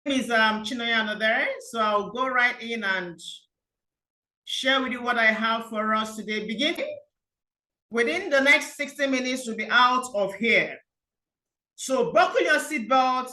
is Chinoyana there, so I'll go right in and share with you what I have for us today. Beginning within the next 60 minutes, we'll be out of here. So buckle your seatbelts,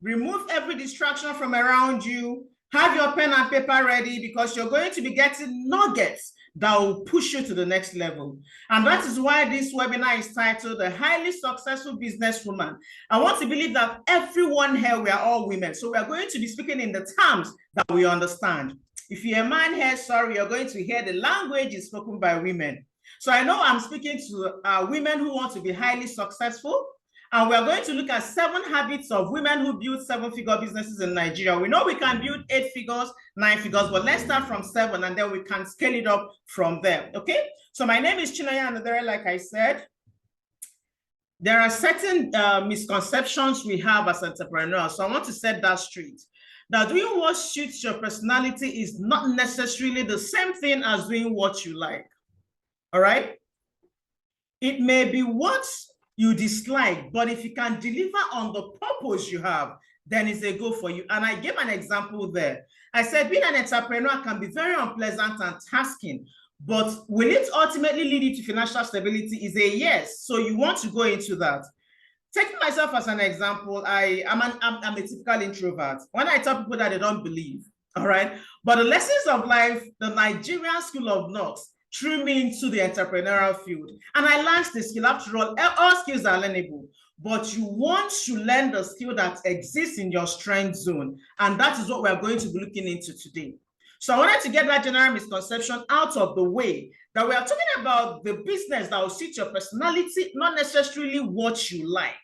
remove every distraction from around you, have your pen and paper ready because you're going to be getting nuggets that will push you to the next level. And that is why this webinar is titled The Highly Successful Businesswoman. I want to believe that everyone here, we are all women. So we are going to be speaking in the terms that we understand. If you're a man here, sorry, you're going to hear the language is spoken by women. So I know I'm speaking to women who want to be highly successful. And we're going to look at 7 habits of women who build 7-figure businesses in Nigeria. We know we can build 8 figures, 9 figures, but let's start from 7 and then we can scale it up from there, okay? So my name is Chinoyana, like I said. There are certain misconceptions we have as entrepreneurs, so I want to set that straight. That doing what suits your personality is not necessarily the same thing as doing what you like, all right? It may be what you dislike, but if you can deliver on the purpose you have, then it's a go for you. And I gave an example there. I said being an entrepreneur can be very unpleasant and tasking, but will it ultimately lead you to financial stability is a yes. So you want to go into that. Taking myself as an example, I'm a typical introvert. When I tell people that, they don't believe, all right? But the lessons of life, the Nigerian School of Knocks, threw me into the entrepreneurial field. And I learned the skill. After all skills are learnable, but you want to learn the skill that exists in your strength zone. And that is what we're going to be looking into today. So I wanted to get that general misconception out of the way, that we are talking about the business that will suit your personality, not necessarily what you like.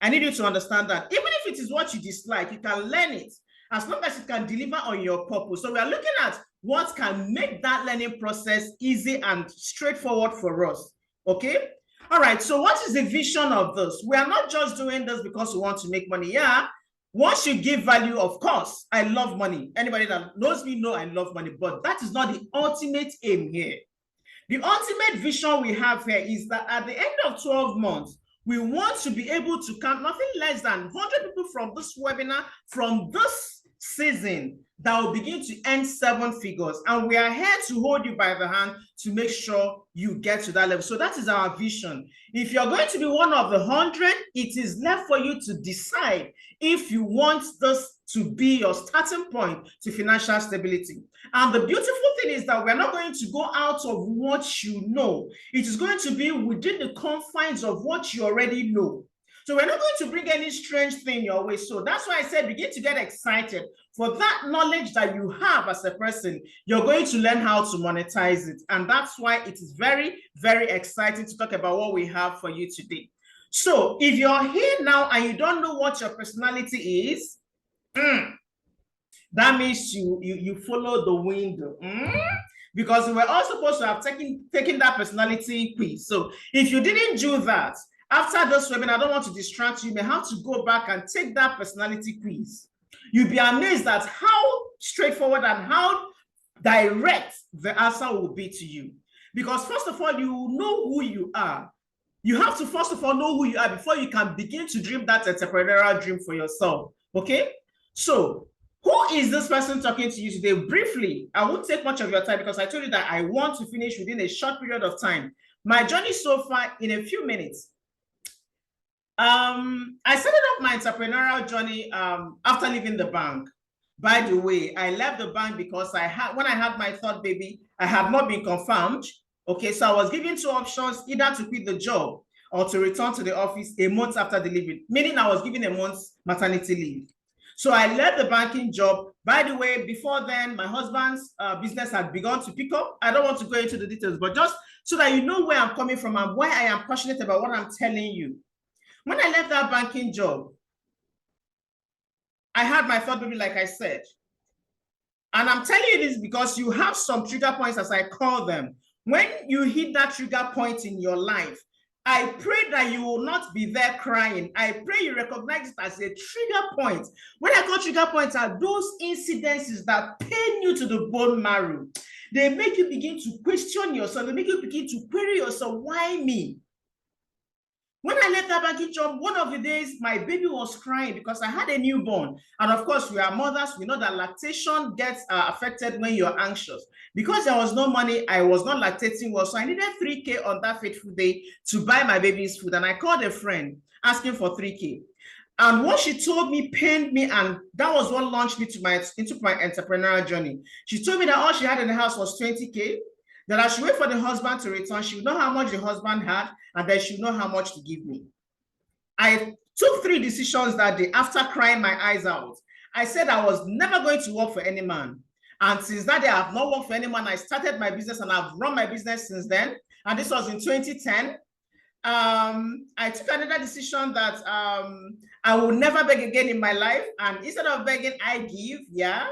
I need you to understand that. Even if it is what you dislike, you can learn it as long as you can deliver on your purpose. So we are looking at what can make that learning process easy and straightforward for us, okay? All right, so what is the vision of this? We are not just doing this because we want to make money. Yeah, once you give value, of course, I love money. Anybody that knows me know I love money, but that is not the ultimate aim here. The ultimate vision we have here is that at the end of 12 months, we want to be able to count nothing less than 100 people from this webinar, from this season, that will begin to earn 7 figures. And we are here to hold you by the hand to make sure you get to that level. So that is our vision. If you're going to be one of the 100, it is left for you to decide if you want this to be your starting point to financial stability. And the beautiful thing is that we're not going to go out of what you know. It is going to be within the confines of what you already know. So we're not going to bring any strange thing your way. So that's why I said begin to get excited for that knowledge that you have as a person. You're going to learn how to monetize it. And that's why it is very, very exciting to talk about what we have for you today. So if you're here now and you don't know what your personality is, that means you follow the wind. Because we were all supposed to have taken that personality quiz. So if you didn't do that, after this webinar, I don't want to distract you. You may have to go back and take that personality quiz. You'll be amazed at how straightforward and how direct the answer will be to you. Because first of all, you know who you are. You have to first of all know who you are before you can begin to dream that entrepreneurial dream for yourself. Okay? So who is this person talking to you today? Briefly, I won't take much of your time because I told you that I want to finish within a short period of time. My journey so far in a few minutes. I started off my entrepreneurial journey after leaving the bank. By the way, I left the bank because when I had my third baby, I had not been confirmed. Okay, so I was given 2 options, either to quit the job or to return to the office a month after delivery, meaning I was given a month's maternity leave. So I left the banking job. By the way, before then, my husband's business had begun to pick up. I don't want to go into the details, but just so that you know where I'm coming from and why I am passionate about what I'm telling you. When I left that banking job, I had my third baby, like I said. And I'm telling you this because you have some trigger points, as I call them. When you hit that trigger point in your life, I pray that you will not be there crying. I pray you recognize it as a trigger point. When I call trigger points are those incidences that pain you to the bone marrow. They make you begin to question yourself. They make you begin to query yourself, why me? When I left that banking job, one of the days my baby was crying because I had a newborn. And of course, we are mothers. We know that lactation gets affected when you're anxious. Because there was no money, I was not lactating well. So I needed 3K on that fateful day to buy my baby's food. And I called a friend asking for 3K. And what she told me pained me, and that was what launched me into my entrepreneurial journey. She told me that all she had in the house was 20K, that I should wait for the husband to return. She would know how much the husband had, and then she would know how much to give me. I took 3 decisions that day after crying my eyes out. I said I was never going to work for any man. And since that day, I have not worked for any man. I started my business and I've run my business since then. And this was in 2010. I took another decision that I will never beg again in my life. And instead of begging, I give. Yeah,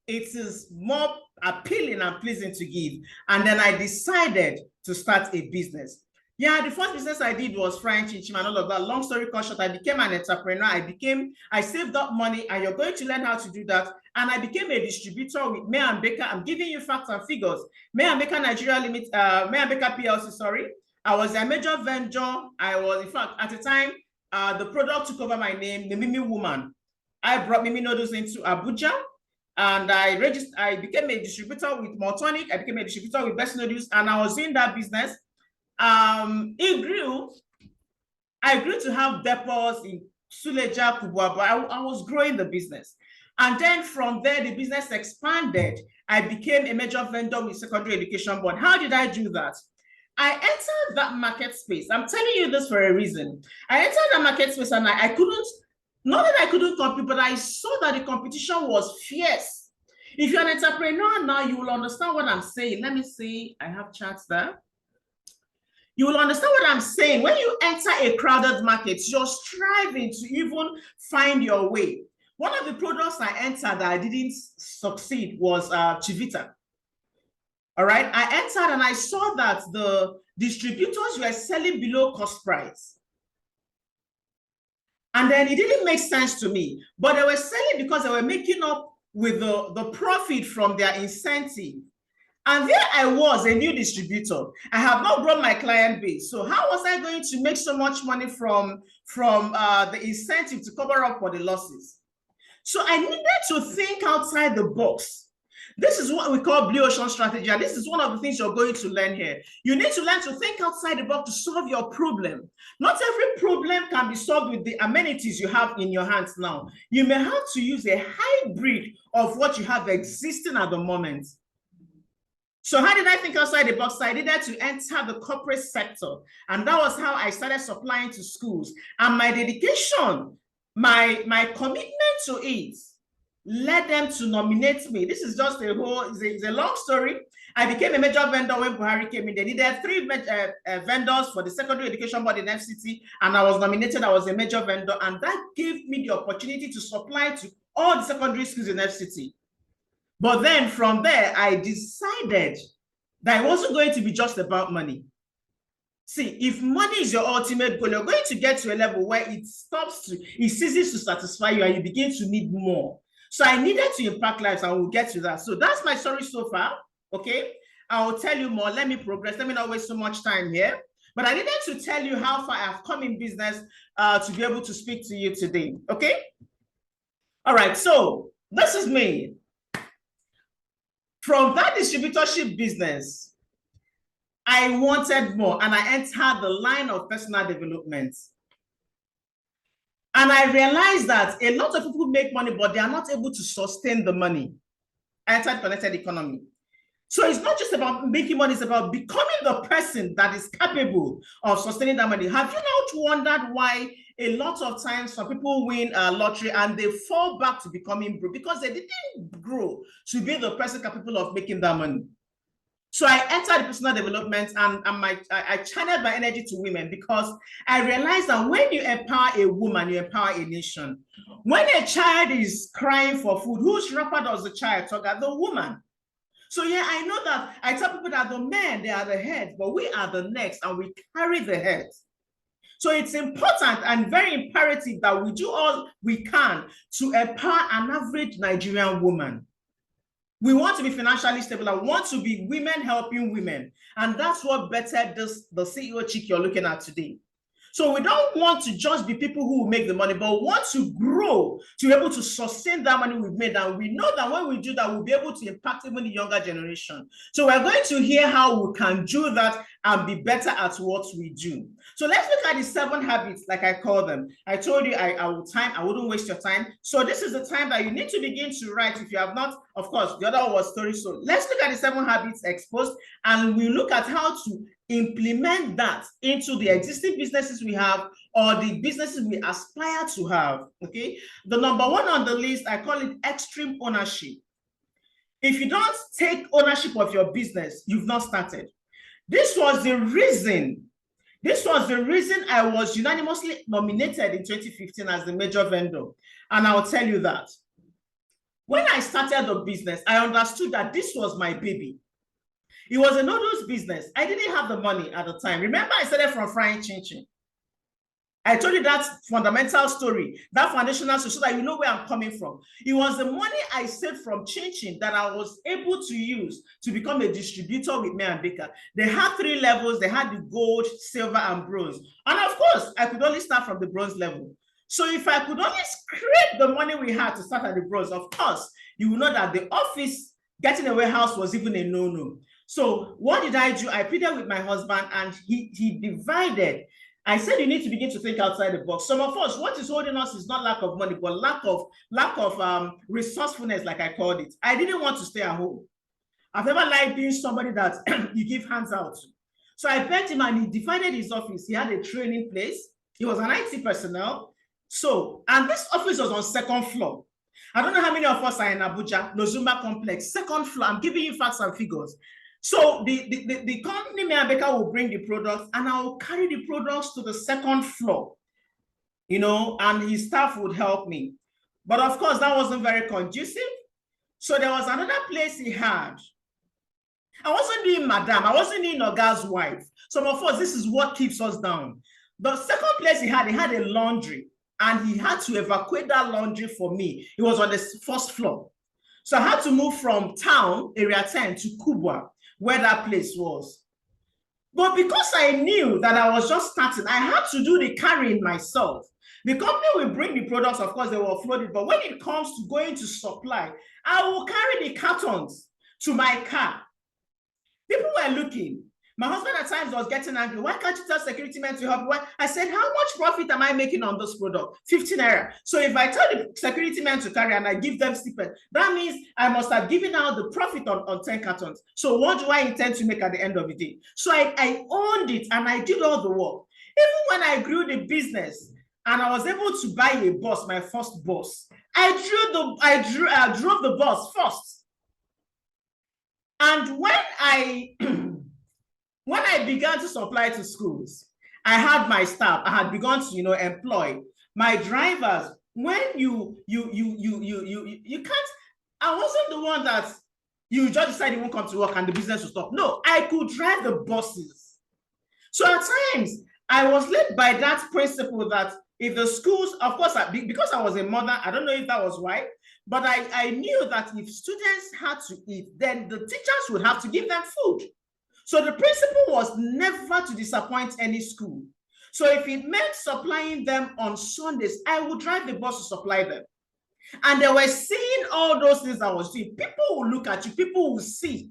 it is more appealing and pleasing to give. And then I decided to start a business. Yeah, the first business I did was frying chin-chin and all of that. Long story short, I became an entrepreneur. I saved up money, and you're going to learn how to do that. And I became a distributor with May and Baker. I'm giving you facts and figures. May and Baker Nigeria Limit, May and Baker PLC, sorry. I was a major vendor. I was, in fact, at the time, the product took over my name, the Mimi Woman. I brought Mimi noodles into Abuja, and I became a distributor with Mortonic. I became a distributor with Best Noodles, and I was in that business. It grew. I grew to have depots in Suleja, Kubwa, but I was growing the business. And then from there, the business expanded. I became a major vendor with Secondary Education Board. How did I do that? I entered that market space. I'm telling you this for a reason. I entered that market space and I couldn't, not that I couldn't compete, but I saw that the competition was fierce. If you're an entrepreneur now, you will understand what I'm saying. Let me see, I have charts there. You will understand what I'm saying. When you enter a crowded market, you're striving to even find your way. One of the products I entered that I didn't succeed was Chivita. All right, I entered and I saw that the distributors were selling below cost price. And then it didn't make sense to me, but they were selling because they were making up with the profit from their incentive. And there I was, a new distributor. I have not grown my client base. So how was I going to make so much money from the incentive to cover up for the losses? So I needed to think outside the box. This is what we call blue ocean strategy. And this is one of the things you're going to learn here. You need to learn to think outside the box to solve your problem. Not every problem can be solved with the amenities you have in your hands now. You may have to use a hybrid of what you have existing at the moment. So how did I think outside the box? I needed to enter the corporate sector. And that was how I started supplying to schools. And my dedication, my commitment to it led them to nominate me. This is just it's a long story. I became a major vendor when Buhari came in. They needed 3 vendors for the Secondary Education Board in FCT, and I was nominated. I was a major vendor, and that gave me the opportunity to supply to all the secondary schools in FCT. But then from there, I decided that it wasn't going to be just about money. See, if money is your ultimate goal, you're going to get to a level where it ceases to satisfy you and you begin to need more. So I needed to impact lives, and we'll get to that. So that's my story so far, okay? I will tell you more. Let me progress. Let me not waste so much time here. But I needed to tell you how far I've come in business to be able to speak to you today, okay? All right, so this is me. From that distributorship business, I wanted more, and I entered the line of personal development. And I realized that a lot of people make money, but they are not able to sustain the money. I entered connected economy. So it's not just about making money, it's about becoming the person that is capable of sustaining that money. Have you not wondered why a lot of times some people win a lottery and they fall back to becoming broke? Because they didn't grow to be the person capable of making that money. So I entered personal development, and I channeled my energy to women, because I realized that when you empower a woman, you empower a nation. When a child is crying for food, whose wrapper does the child talk at? The woman. So yeah, I know that I tell people that the men, they are the head, but we are the necks, and we carry the head. So it's important and very imperative that we do all we can to empower an average Nigerian woman. We want to be financially stable. I want to be women helping women. And that's what bettered the CEO Chic you're looking at today. So we don't want to just be people who will make the money, but we want to grow to be able to sustain that money we've made. And we know that when we do that, we'll be able to impact even the younger generation. So we're going to hear how we can do that and be better at what we do. So let's look at the 7 habits, like I call them. I told you I wouldn't waste your time. So this is the time that you need to begin to write. If you have not, of course, the other one was story. So let's look at the 7 habits exposed, and we look at how to implement that into the existing businesses we have or the businesses we aspire to have. Okay, the number 1 on the list, I call it extreme ownership. If you don't take ownership of your business, you've not started. This was the reason I was unanimously nominated in 2015 as the major vendor. And I'll tell you that when I started the business, I understood that this was my baby. It was a noodles business. I didn't have the money at the time. Remember, I started from frying chin-chin. I told you that fundamental story, that foundational story, so that you know where I'm coming from. It was the money I saved from chin-chin that I was able to use to become a distributor with me and Baker. They had 3 levels. They had the gold, silver, and bronze. And of course, I could only start from the bronze level. So if I could only scrape the money we had to start at the bronze, of course, you will know that the office, getting a warehouse was even a no-no. So what did I do? I pleaded with my husband, and he divided. I said you need to begin to think outside the box. Some of us, what is holding us is not lack of money, but lack of resourcefulness, like I called it. I didn't want to stay at home. I've never liked being somebody that you give hands out to. So I begged him, and he divided his office. He had a training place. He was an IT personnel. So, and this office was on 2nd floor. I don't know how many of us are in Abuja, Nozumba complex, 2nd floor. I'm giving you facts and figures. So the company, me and Baker, will bring the products, and I will carry the products to the 2nd floor, you know, and his staff would help me. But of course, that wasn't very conducive. So there was another place he had. I wasn't doing madam. I wasn't doing Oga's wife. Some of us, this is what keeps us down. The 2nd place he had a laundry, and he had to evacuate that laundry for me. It was on the 1st floor. So I had to move from town, area 10, to Kubwa, where that place was. But because I knew that I was just starting, I had to do the carrying myself. The company will bring the products, of course, they were offloaded, but when it comes to going to supply, I will carry the cartons to my car. People were looking. My husband at times was getting angry. Why can't you tell security men to help you? I said, how much profit am I making on this product? 15 naira. So if I tell the security men to carry and I give them stipend, that means I must have given out the profit on 10 cartons. So what do I intend to make at the end of the day? So I owned it, and I did all the work. Even when I grew the business and I was able to buy a bus, my first bus, I drove the bus first. And when I began to supply to schools, I had my staff. I had begun to, employ my drivers. When you can't, I wasn't the one that you just decide you won't come to work and the business will stop. No, I could drive the buses. So at times, I was led by that principle that if the schools, of course, because I was a mother, I don't know if that was why, but I knew that if students had to eat, then the teachers would have to give them food. So the principle was never to disappoint any school. So if it meant supplying them on Sundays, I would drive the bus to supply them. And they were seeing all those things I was doing. People will look at you, people will see.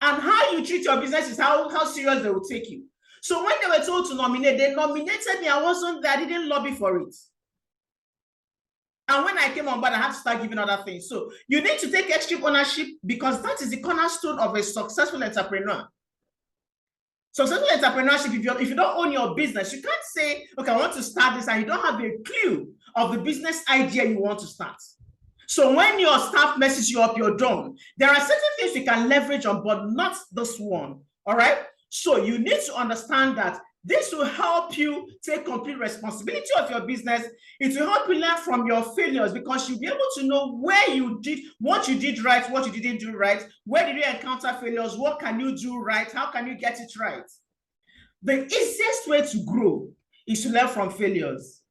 And how you treat your business is how serious they will take you. So when they were told to nominate, they nominated me. I wasn't there, I didn't lobby for it. And when I came on board, I had to start giving other things. So you need to take extreme ownership, because that is the cornerstone of a successful entrepreneur. Successful entrepreneurship, if you don't own your business, you can't say, okay, I want to start this, and you don't have a clue of the business idea you want to start. So when your staff messes you up, you're done. There are certain things you can leverage on, but not this one, all right? So you need to understand that this will help you take complete responsibility of your business. It will help you learn from your failures, because you'll be able to know where you did, what you did right, what you didn't do right, where did you encounter failures, what can you do right, how can you get it right. The easiest way to grow is to learn from failures,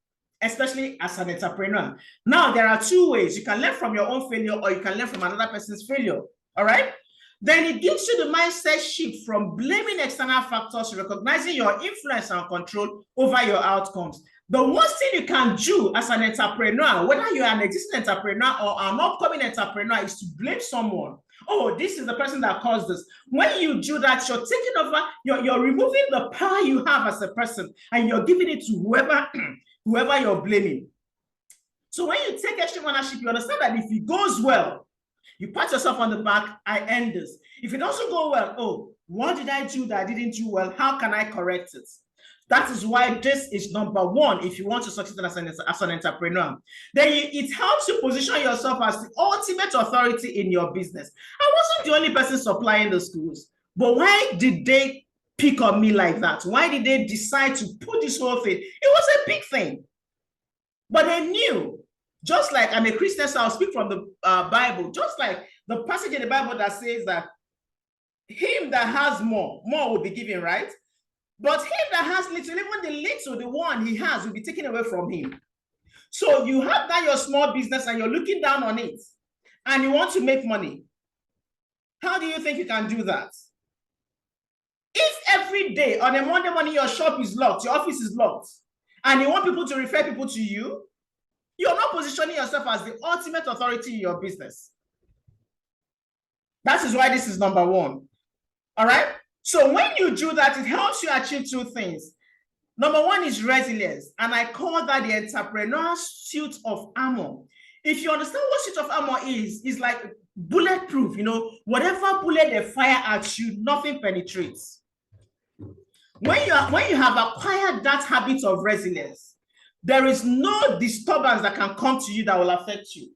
especially as an entrepreneur. Now, there are 2 ways. You can learn from your own failure, or you can learn from another person's failure, all right? Then it gives you the mindset shift from blaming external factors to recognizing your influence and control over your outcomes. The worst thing you can do as an entrepreneur, whether you're an existing entrepreneur or an upcoming entrepreneur, is to blame someone. Oh, this is the person that caused this. When you do that, you're taking over, you're removing the power you have as a person, and you're giving it to whoever you're blaming. So when you take extreme ownership, you understand that if it goes well, you pat yourself on the back, I end this. If it doesn't go well, oh, what did I do that I didn't do well? How can I correct it? That is why this is number one if you want to succeed as an entrepreneur. Then it helps you position yourself as the ultimate authority in your business. I wasn't the only person supplying the schools, but why did they pick on me like that? Why did they decide to put this whole thing? It was a big thing. But they knew, just like I'm a Christian, so I'll speak from the Bible, just like the passage in the Bible that says that him that has more will be given, right? But him that has little, even the little, the one he has will be taken away from him. So you have that your small business and you're looking down on it and you want to make money. How do you think you can do that? If every day on a Monday morning your shop is locked, your office is locked, and you want people to refer people to you, you're not positioning yourself as the ultimate authority in your business. That is why this is number one. All right? So when you do that, it helps you achieve two things. Number one is resilience, and I call that the entrepreneurial suit of armor. If you understand what suit of armor is like bulletproof, you know, whatever bullet they fire at you, nothing penetrates. When you have acquired that habit of resilience, there is no disturbance that can come to you that will affect you.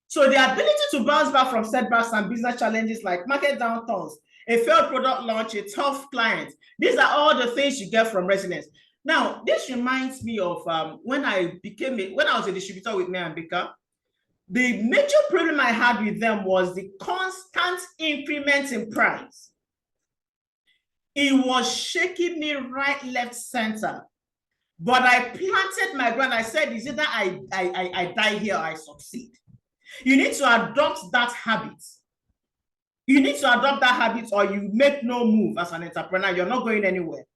So the ability to bounce back from setbacks and business challenges like market downturns, a failed product launch, a tough client, these are all the things you get from resilience. Now, this reminds me of when I was a distributor with May and Baker. The major problem I had with them was the constant increment in price. It was shaking me right, left, center. But I planted my ground. I said, is either I die here or I succeed. You need to adopt that habit. You need to adopt that habit or you make no move as an entrepreneur. You're not going anywhere.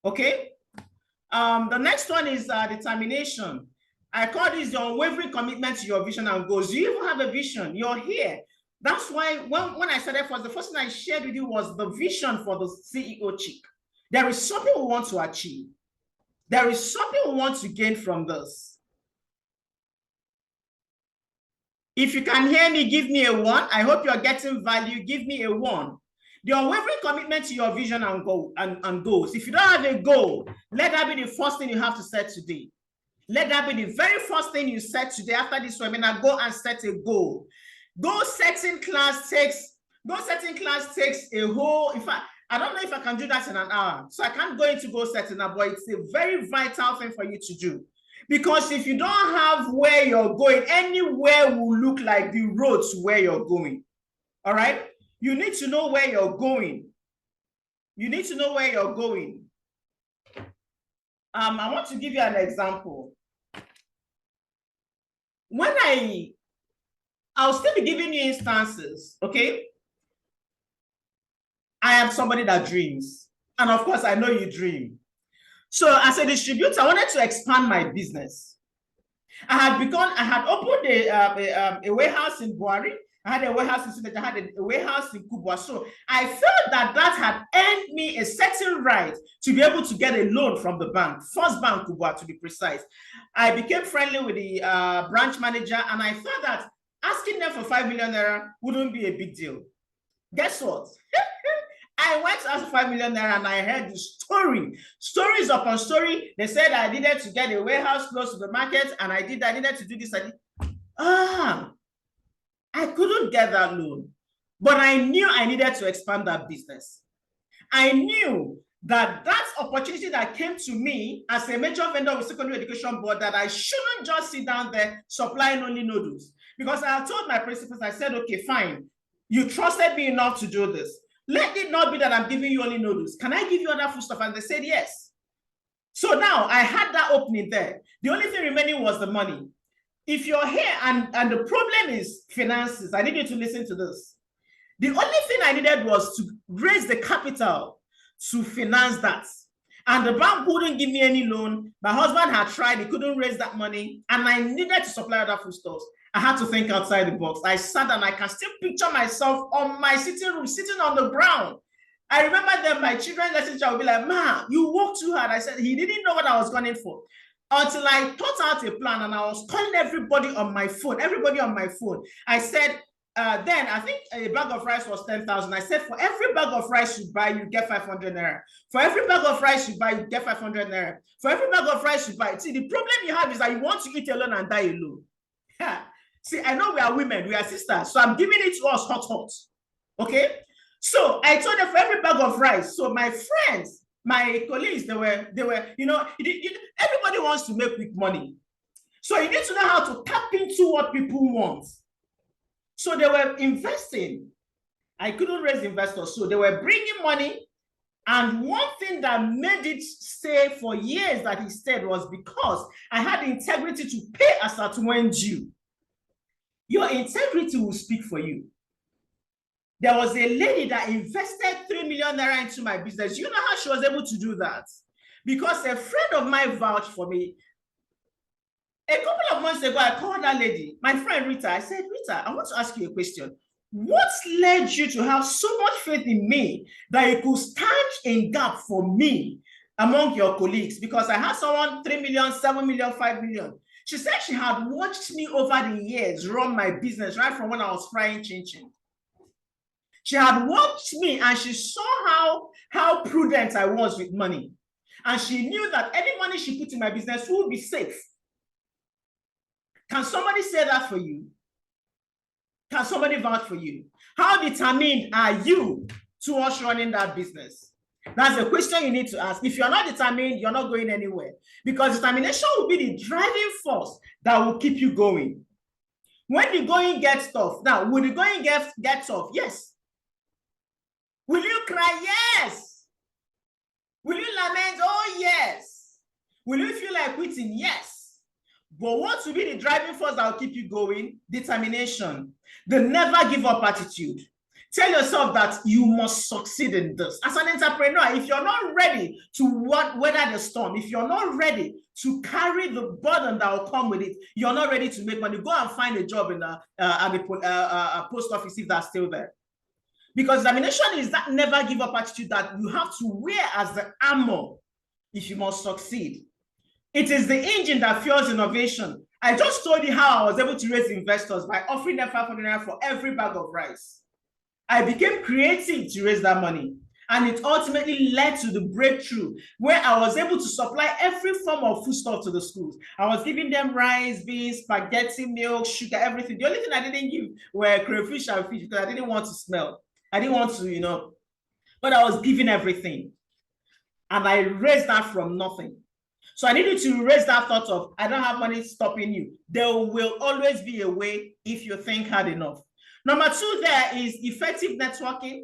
Okay? The next one is determination. I call this the unwavering commitment to your vision and goals. You even have a vision. You're here. That's why when I started first, the first thing I shared with you was the vision for the CEO Chic. There is something we want to achieve. There is something we want to gain from this. If you can hear me, give me a 1. I hope you're getting value. Give me a 1. The unwavering commitment to your vision and goals. If you don't have a goal, let that be the first thing you have to set today. Let that be the very first thing you set today. After this webinar, go and set a goal. Goal setting class takes a whole, in fact, I don't know if I can do that in an hour. So I can't go into goal setting now, but it's a very vital thing for you to do. Because if you don't have where you're going, anywhere will look like the road to where you're going. All right? You need to know where you're going. You need to know where you're going. I want to give you an example. When I'll still be giving you instances, okay? I am somebody that dreams. And of course, I know you dream. So as a distributor, I wanted to expand my business. I had opened a warehouse in Buari. I had a warehouse in Sudan. I had a warehouse in Kubwa. So I felt that had earned me a certain right to be able to get a loan from the bank, First Bank Kubwa to be precise. I became friendly with the branch manager, and I thought that asking them for 5 million naira wouldn't be a big deal. Guess what? I went to ask for 5 million naira and I heard the stories upon story. They said I needed to get a warehouse close to the market, and I needed to do this. I couldn't get that loan, but I knew I needed to expand that business. I knew that opportunity that came to me as a major vendor with secondary education board, that I shouldn't just sit down there supplying only noodles. Because I told my principals, I said, okay, fine. You trusted me enough to do this. Let it not be that I'm giving you only noodles. Can I give you other food stuff? And they said yes. So now I had that opening there. The only thing remaining was the money. If you're here and the problem is finances, I need you to listen to this. The only thing I needed was to raise the capital to finance that. And the bank wouldn't give me any loan. My husband had tried, he couldn't raise that money. And I needed to supply other foodstuffs. I had to think outside the box. I sat and I can still picture myself on my sitting room, sitting on the ground. I remember that my children's lesson teacher would be like, "Ma, you worked too hard." I said, he didn't know what I was going for. Until I thought out a plan and I was calling everybody on my phone. I said, then I think a bag of rice was 10,000. I said, for every bag of rice you buy, you get 500 naira. For every bag of rice you buy, you get 500 naira. For every bag of rice you buy. See, the problem you have is that you want to eat alone and die alone. See, I know we are women, we are sisters, so I'm giving it to us hot. Okay? So I told them for every bag of rice. So my friends, my colleagues, they were, everybody wants to make quick money. So you need to know how to tap into what people want. So they were investing. I couldn't raise investors, so they were bringing money. And one thing that made it stay for years that he stayed was because I had the integrity to pay as at when due. Your integrity will speak for you. There was a lady that invested 3 million naira into my business. You know how she was able to do that? Because a friend of mine vouched for me. A couple of months ago, I called that lady, my friend Rita. I said, "Rita, I want to ask you a question. What led you to have so much faith in me that you could stand in gap for me among your colleagues?" Because I had someone 3 million, 7 million, 5 million. She said she had watched me over the years run my business right from when I was frying chin-chin. She had watched me and she saw how prudent I was with money. And she knew that any money she put in my business would be safe. Can somebody say that for you? Can somebody vouch for you? How determined are you towards running that business? That's a question you need to ask. If you're not determined, you're not going anywhere. Because determination will be the driving force that will keep you going. When the going gets tough, now, will the going get tough? Yes. Will you cry? Yes. Will you lament? Oh, yes. Will you feel like quitting? Yes. But what will be the driving force that will keep you going? Determination. The never give up attitude. Tell yourself that you must succeed in this. As an entrepreneur, if you're not ready to weather the storm, if you're not ready to carry the burden that will come with it, you're not ready to make money. Go and find a job in a post office if that's still there. Because determination is that never give up attitude that you have to wear as the armor if you must succeed. It is the engine that fuels innovation. I just told you how I was able to raise investors by offering them 500 naira for every bag of rice. I became creative to raise that money. And it ultimately led to the breakthrough where I was able to supply every form of foodstuff to the schools. I was giving them rice, beans, spaghetti, milk, sugar, everything. The only thing I didn't give were crayfish and fish because I didn't want to smell. I didn't want to, but I was giving everything. And I raised that from nothing. So I needed to raise that thought of, I don't have money stopping you. There will always be a way if you think hard enough. Number 2 there is effective networking.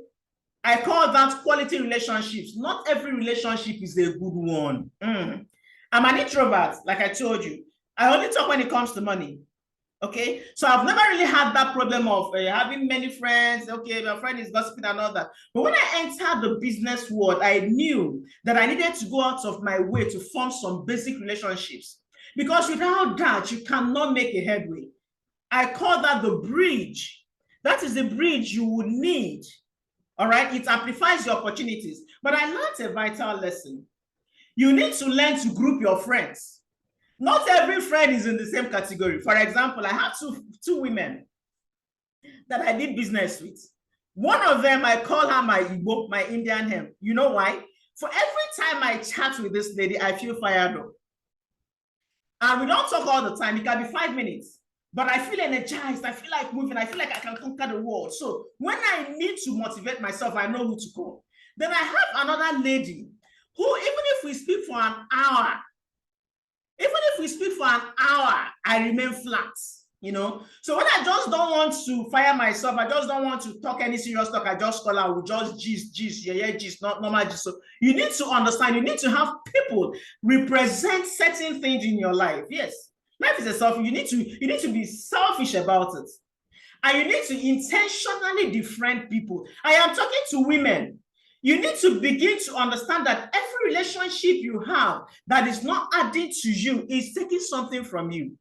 I call that quality relationships. Not every relationship is a good one. I'm an introvert, like I told you. I only talk when it comes to money. Okay, so I've never really had that problem of having many friends. Okay, my friend is gossiping and all that. But when I entered the business world, I knew that I needed to go out of my way to form some basic relationships. Because without that, you cannot make a headway. I call that the bridge. That is the bridge you would need. All right, it amplifies your opportunities. But I learned a vital lesson. You need to learn to group your friends. Not every friend is in the same category. For example, I have two women that I did business with. One of them, I call her my Igbo, my Indian hem. You know why? For every time I chat with this lady, I feel fired up. And we don't talk all the time. It can be 5 minutes. But I feel energized. I feel like moving. I feel like I can conquer the world. So when I need to motivate myself, I know who to call. Then I have another lady who, even if we speak for an hour, I remain flat, So when I just don't want to fire myself, I just don't want to talk any serious talk, I just call her, we just gist, not normal gist. So you need to understand, you need to have people represent certain things in your life. Yes, life is a selfish. You need to be selfish about it. And you need to intentionally befriend people. I am talking to women. You need to begin to understand that every relationship you have that is not adding to you is taking something from you.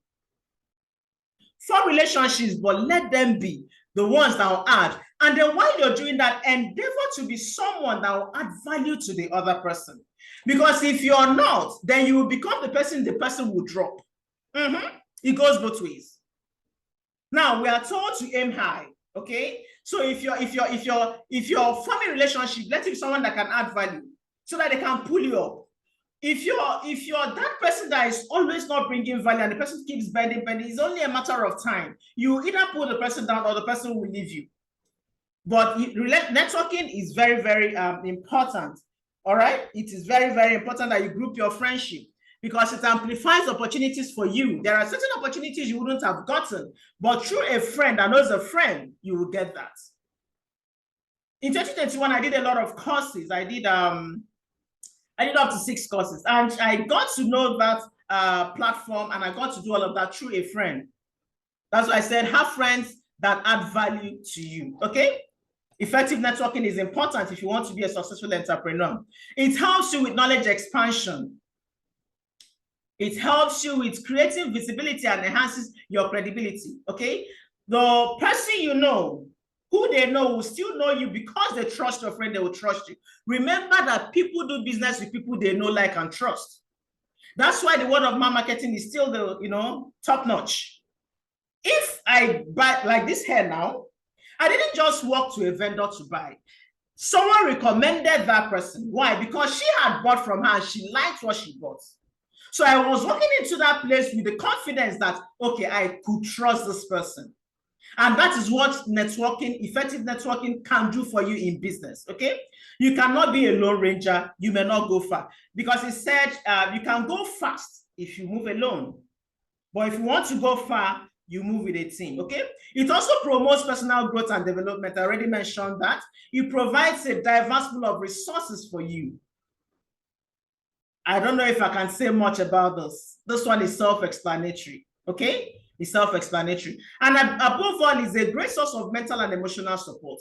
For relationships, but let them be the ones that will add. And then while you're doing that, endeavor to be someone that will add value to the other person. Because if you're not, then you will become the person will drop. It goes both ways. Now we are told to aim high. Okay. So if you're forming a relationship, let it be someone that can add value so that they can pull you up. If you're that person that is always not bringing value and the person keeps bending, it's only a matter of time. You either pull the person down or the person will leave you. But networking is very, very important. All right. It is very, very important that you group your friendship because it amplifies opportunities for you. There are certain opportunities you wouldn't have gotten, but through a friend that knows a friend, you will get that. In 2021, I did a lot of courses. I did up to 6 courses, and I got to know that platform, and I got to do all of that through a friend. That's why I said have friends that add value to you. Okay. Effective networking is important if you want to be a successful entrepreneur. It helps you with knowledge expansion. It helps you with creating visibility and enhances your credibility. Okay. The person you know, who they know will still know you because they trust your friend, they will trust you. Remember that people do business with people they know, like, and trust. That's why the word of mouth marketing is still the, top notch. If I buy like this hair now, I didn't just walk to a vendor to buy. Someone recommended that person. Why? Because she had bought from her and she liked what she bought. So I was walking into that place with the confidence that, okay, I could trust this person. And that is what networking, effective networking can do for you in business, okay? You cannot be a lone ranger. You may not go far. Because it said you can go fast if you move alone. But if you want to go far, you move with a team, okay? It also promotes personal growth and development. I already mentioned that. It provides a diverse pool of resources for you. I don't know if I can say much about this. This one is self-explanatory, okay? It's self-explanatory. And above all, it's a great source of mental and emotional support.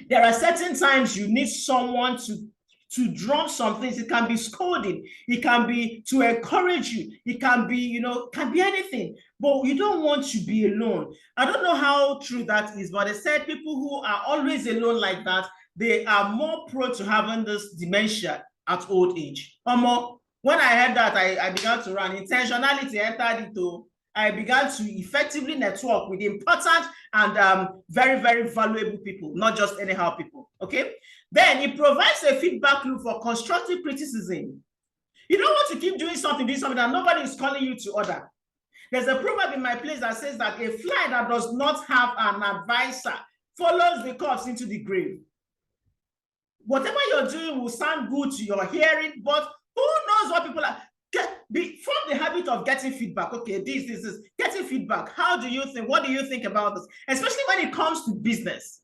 There are certain times you need someone to drop some things. It can be scolding. It can be to encourage you. It can be, can be anything. But you don't want to be alone. I don't know how true that is, but they said people who are always alone like that, they are more prone to having this dementia at old age. When I heard that, I began to run. Intentionality entered into. I began to effectively network with important and very, very valuable people, not just anyhow people, okay? Then it provides a feedback loop for constructive criticism. You don't want to keep doing something that nobody is calling you to order. There's a proverb in my place that says that a fly that does not have an advisor follows the corpse into the grave. Whatever you're doing will sound good to your hearing, but who knows what people are... From the habit of getting feedback. Okay, this getting feedback. How do you think? What do you think about this? Especially when it comes to business.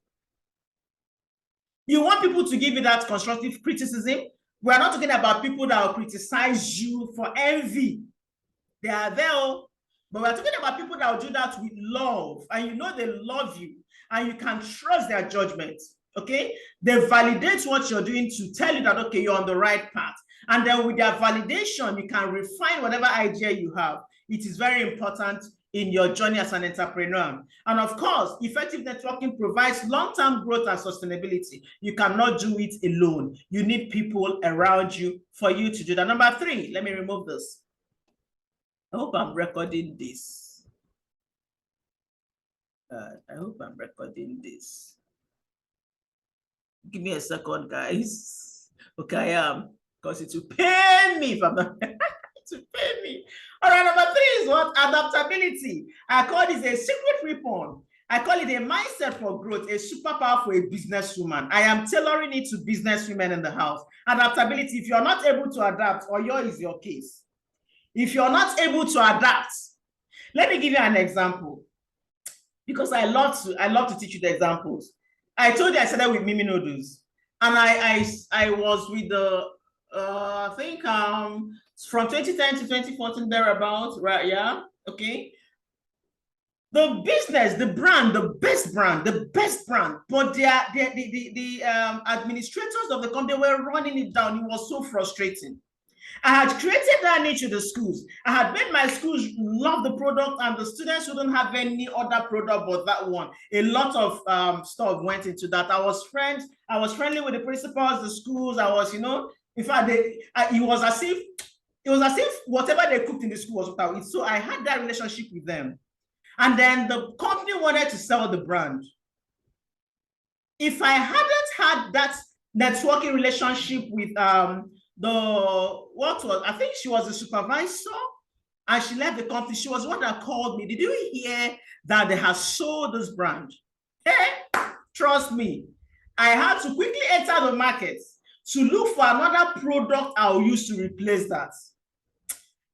You want people to give you that constructive criticism. We're not talking about people that will criticize you for envy. They are there, but we're talking about people that will do that with love, and they love you, and you can trust their judgment. Okay, they validate what you're doing to tell you that, okay, you're on the right path. And then with their validation, you can refine whatever idea you have. It is very important in your journey as an entrepreneur. And of course, effective networking provides long-term growth and sustainability. You cannot do it alone. You need people around you for you to do that. Number 3, let me remove this. I hope I'm recording this. I hope I'm recording this. Give me a second, guys. Okay, I am. Because it will pay me if I'm not. It will pay me. All right, number 3 is what? Adaptability. I call this a secret weapon. I call it a mindset for growth, a superpower for a businesswoman. I am tailoring it to businesswomen in the house. Adaptability. If you're not able to adapt, or is your case. If you're not able to adapt, let me give you an example. Because I love to teach you the examples. I told you I started with Mimi noodles, and I was with the I think from 2010 to 2014 thereabouts, right? Yeah, okay. The business, the brand, the best brand, but the administrators of the company were running it down. It was so frustrating. I had created that niche to the schools. I had made my schools love the product, and the students wouldn't have any other product but that one. A lot of stuff went into that. I was friendly with the principals, the schools. I was, in fact, it was as if whatever they cooked in the school was what I would eat. So I had that relationship with them. And then the company wanted to sell the brand. If I hadn't had that networking relationship with I think she was the supervisor, and she left the company. She was the one that called me. Did you hear that they have sold this brand? Hey, trust me, I had to quickly enter the market to look for another product I'll use to replace that.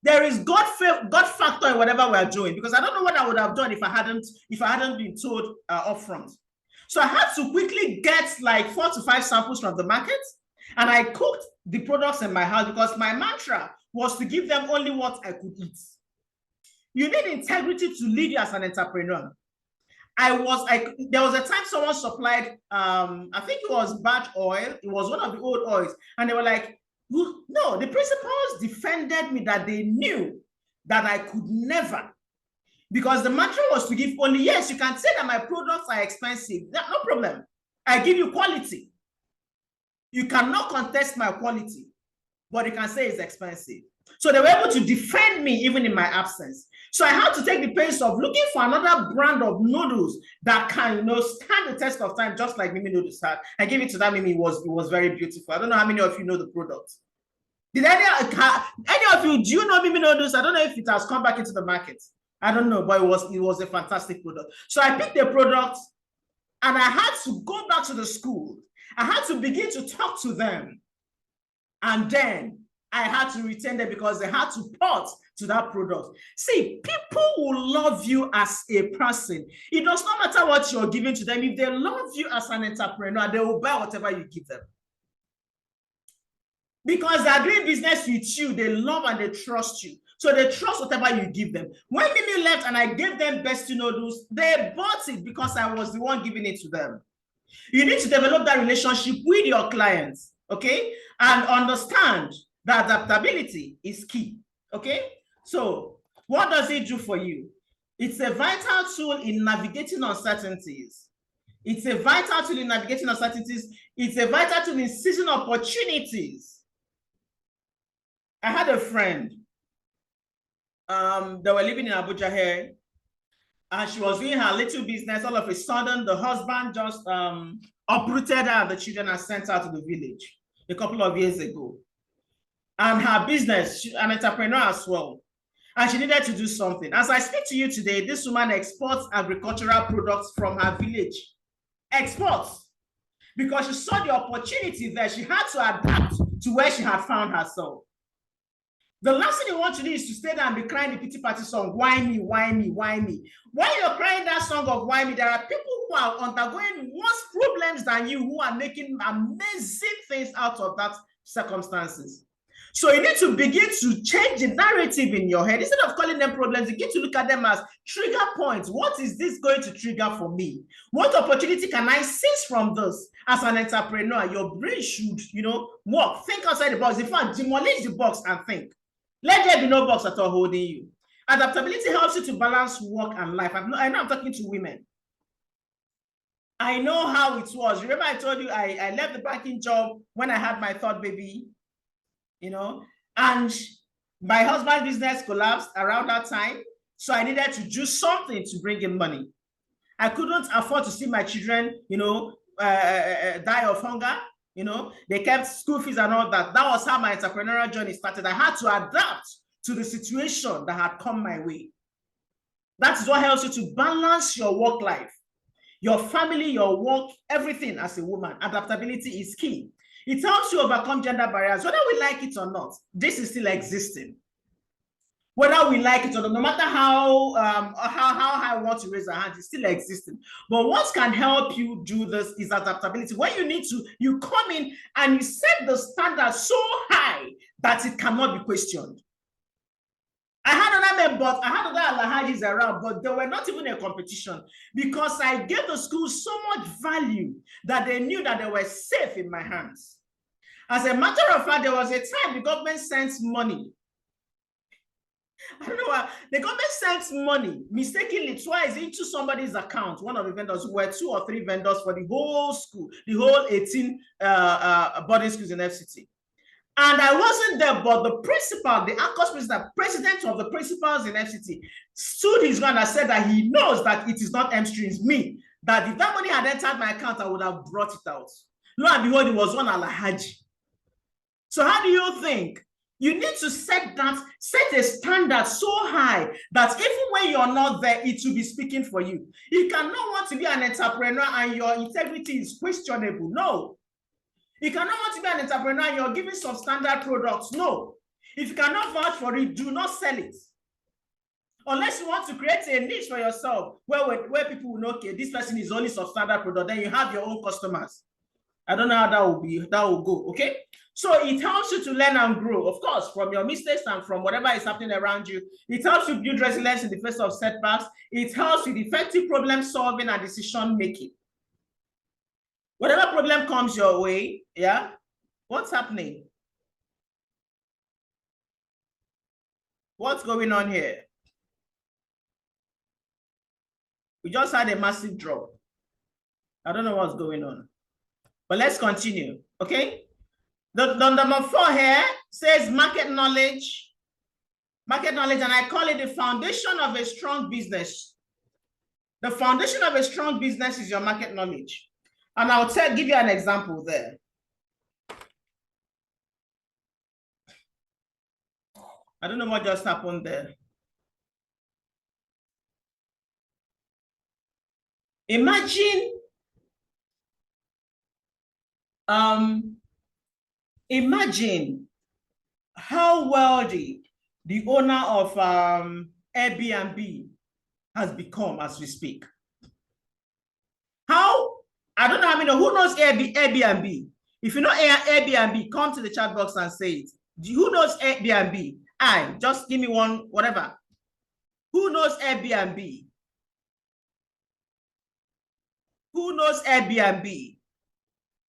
There is God factor in whatever we're doing, because I don't know what I would have done if I hadn't been told upfront. So I had to quickly get like 4 to 5 samples from the market, and I cooked the products in my house because my mantra was to give them only what I could eat. You need integrity to lead you as an entrepreneur. There was a time someone supplied, I think it was bad oil. It was one of the old oils, and they were like, no, the principals defended me that they knew that I could never, because the mantra was to give only, yes, you can say that my products are expensive. No problem. I give you quality. You cannot contest my quality, but you can say it's expensive. So they were able to defend me even in my absence. So I had to take the pace of looking for another brand of noodles that can, stand the test of time, just like Mimi noodles had. I gave it to that Mimi. It was very beautiful. I don't know how many of you know the product. Did any of you, do you know Mimi noodles? I don't know if it has come back into the market. I don't know, but it was a fantastic product. So I picked the product, and I had to go back to the school. I had to begin to talk to them. And then I had to retain them because they had to port to that product. See, people will love you as a person. It does not matter what you're giving to them. If they love you as an entrepreneur, they will buy whatever you give them. Because they're doing business with you, they love and they trust you. So they trust whatever you give them. When Mimi left and I gave them Bestie noodles, they bought it because I was the one giving it to them. You need to develop that relationship with your clients, okay? And understand that adaptability is key, okay? So what does it do for you? It's a vital tool in navigating uncertainties. It's a vital tool in navigating uncertainties. It's a vital tool in seizing opportunities. I had a friend, they were living in Abuja here, and she was doing her little business. All of a sudden, the husband just uprooted her and the children and sent her to the village a couple of years ago. And her business, she's an entrepreneur as well, and she needed to do something. As I speak to you today, this woman exports agricultural products from her village. Exports. Because she saw the opportunity there. She had to adapt to where she had found herself. The last thing you want to do is to stay there and be crying the pity party song, why me, why me, why me? While you're crying that song of why me, there are people who are undergoing worse problems than you, who are making amazing things out of that circumstances. So you need to begin to change the narrative in your head. Instead of calling them problems, you get to look at them as trigger points. What is this going to trigger for me? What opportunity can I seize from this? As an entrepreneur, your brain should, work. Think outside the box. In fact, demolish the box and think. Let there be no box at all holding you. Adaptability helps you to balance work and life. I know I'm talking to women. I know how it was. Remember I told you I left the banking job when I had my third baby, and my husband's business collapsed around that time. So I needed to do something to bring in money. I couldn't afford to see my children, die of hunger. They kept school fees and all that. That was how my entrepreneurial journey started. I had to adapt to the situation that had come my way. That is what helps you to balance your work life, your family, your work, everything as a woman. Adaptability is key. It helps you overcome gender barriers. Whether we like it or not, this is still existing. Whether we like it or not, no matter how high I want to raise our hand, it's still existing. But what can help you do this is adaptability. When you come in and you set the standard so high that it cannot be questioned. I had other Alhajis around, but they were not even a competition because I gave the school so much value that they knew that they were safe in my hands. As a matter of fact, there was a time the government sent money. I don't know why. The government sent money mistakenly twice into somebody's account. One of the vendors were 2 or 3 vendors for the whole school, the whole 18 boarding schools in FCT. And I wasn't there, but the principal, the ANCOS president of the principals in FCT, stood his ground and said that he knows that it is not M-strings, me, that if that money had entered my account, I would have brought it out. Lo and behold, it was one Alhaji. So how do you think? You need to set a standard so high that even when you're not there, it will be speaking for you. You cannot want to be an entrepreneur and your integrity is questionable. No. You cannot want to be an entrepreneur and you're giving substandard products. No. If you cannot vouch for it, do not sell it. Unless you want to create a niche for yourself where people will know, okay, this person is only substandard product, then you have your own customers. I don't know how that will go, okay? So it helps you to learn and grow, of course, from your mistakes and from whatever is happening around you. It helps you build resilience in the face of setbacks. It helps with effective problem solving and decision making. Whatever problem comes your way, yeah, what's happening? What's going on here? We just had a massive drop. I don't know what's going on. But let's continue, okay? The number 4 here says market knowledge. Market knowledge, and I call it the foundation of a strong business. The foundation of a strong business is your market knowledge. And I'll give you an example there. I don't know what just happened there. Imagine how wealthy the owner of Airbnb has become as we speak. I don't know how many, who knows Airbnb? If you know Airbnb, come to the chat box and say it. Who knows Airbnb? Just give me one, whatever. Who knows Airbnb? Who knows Airbnb?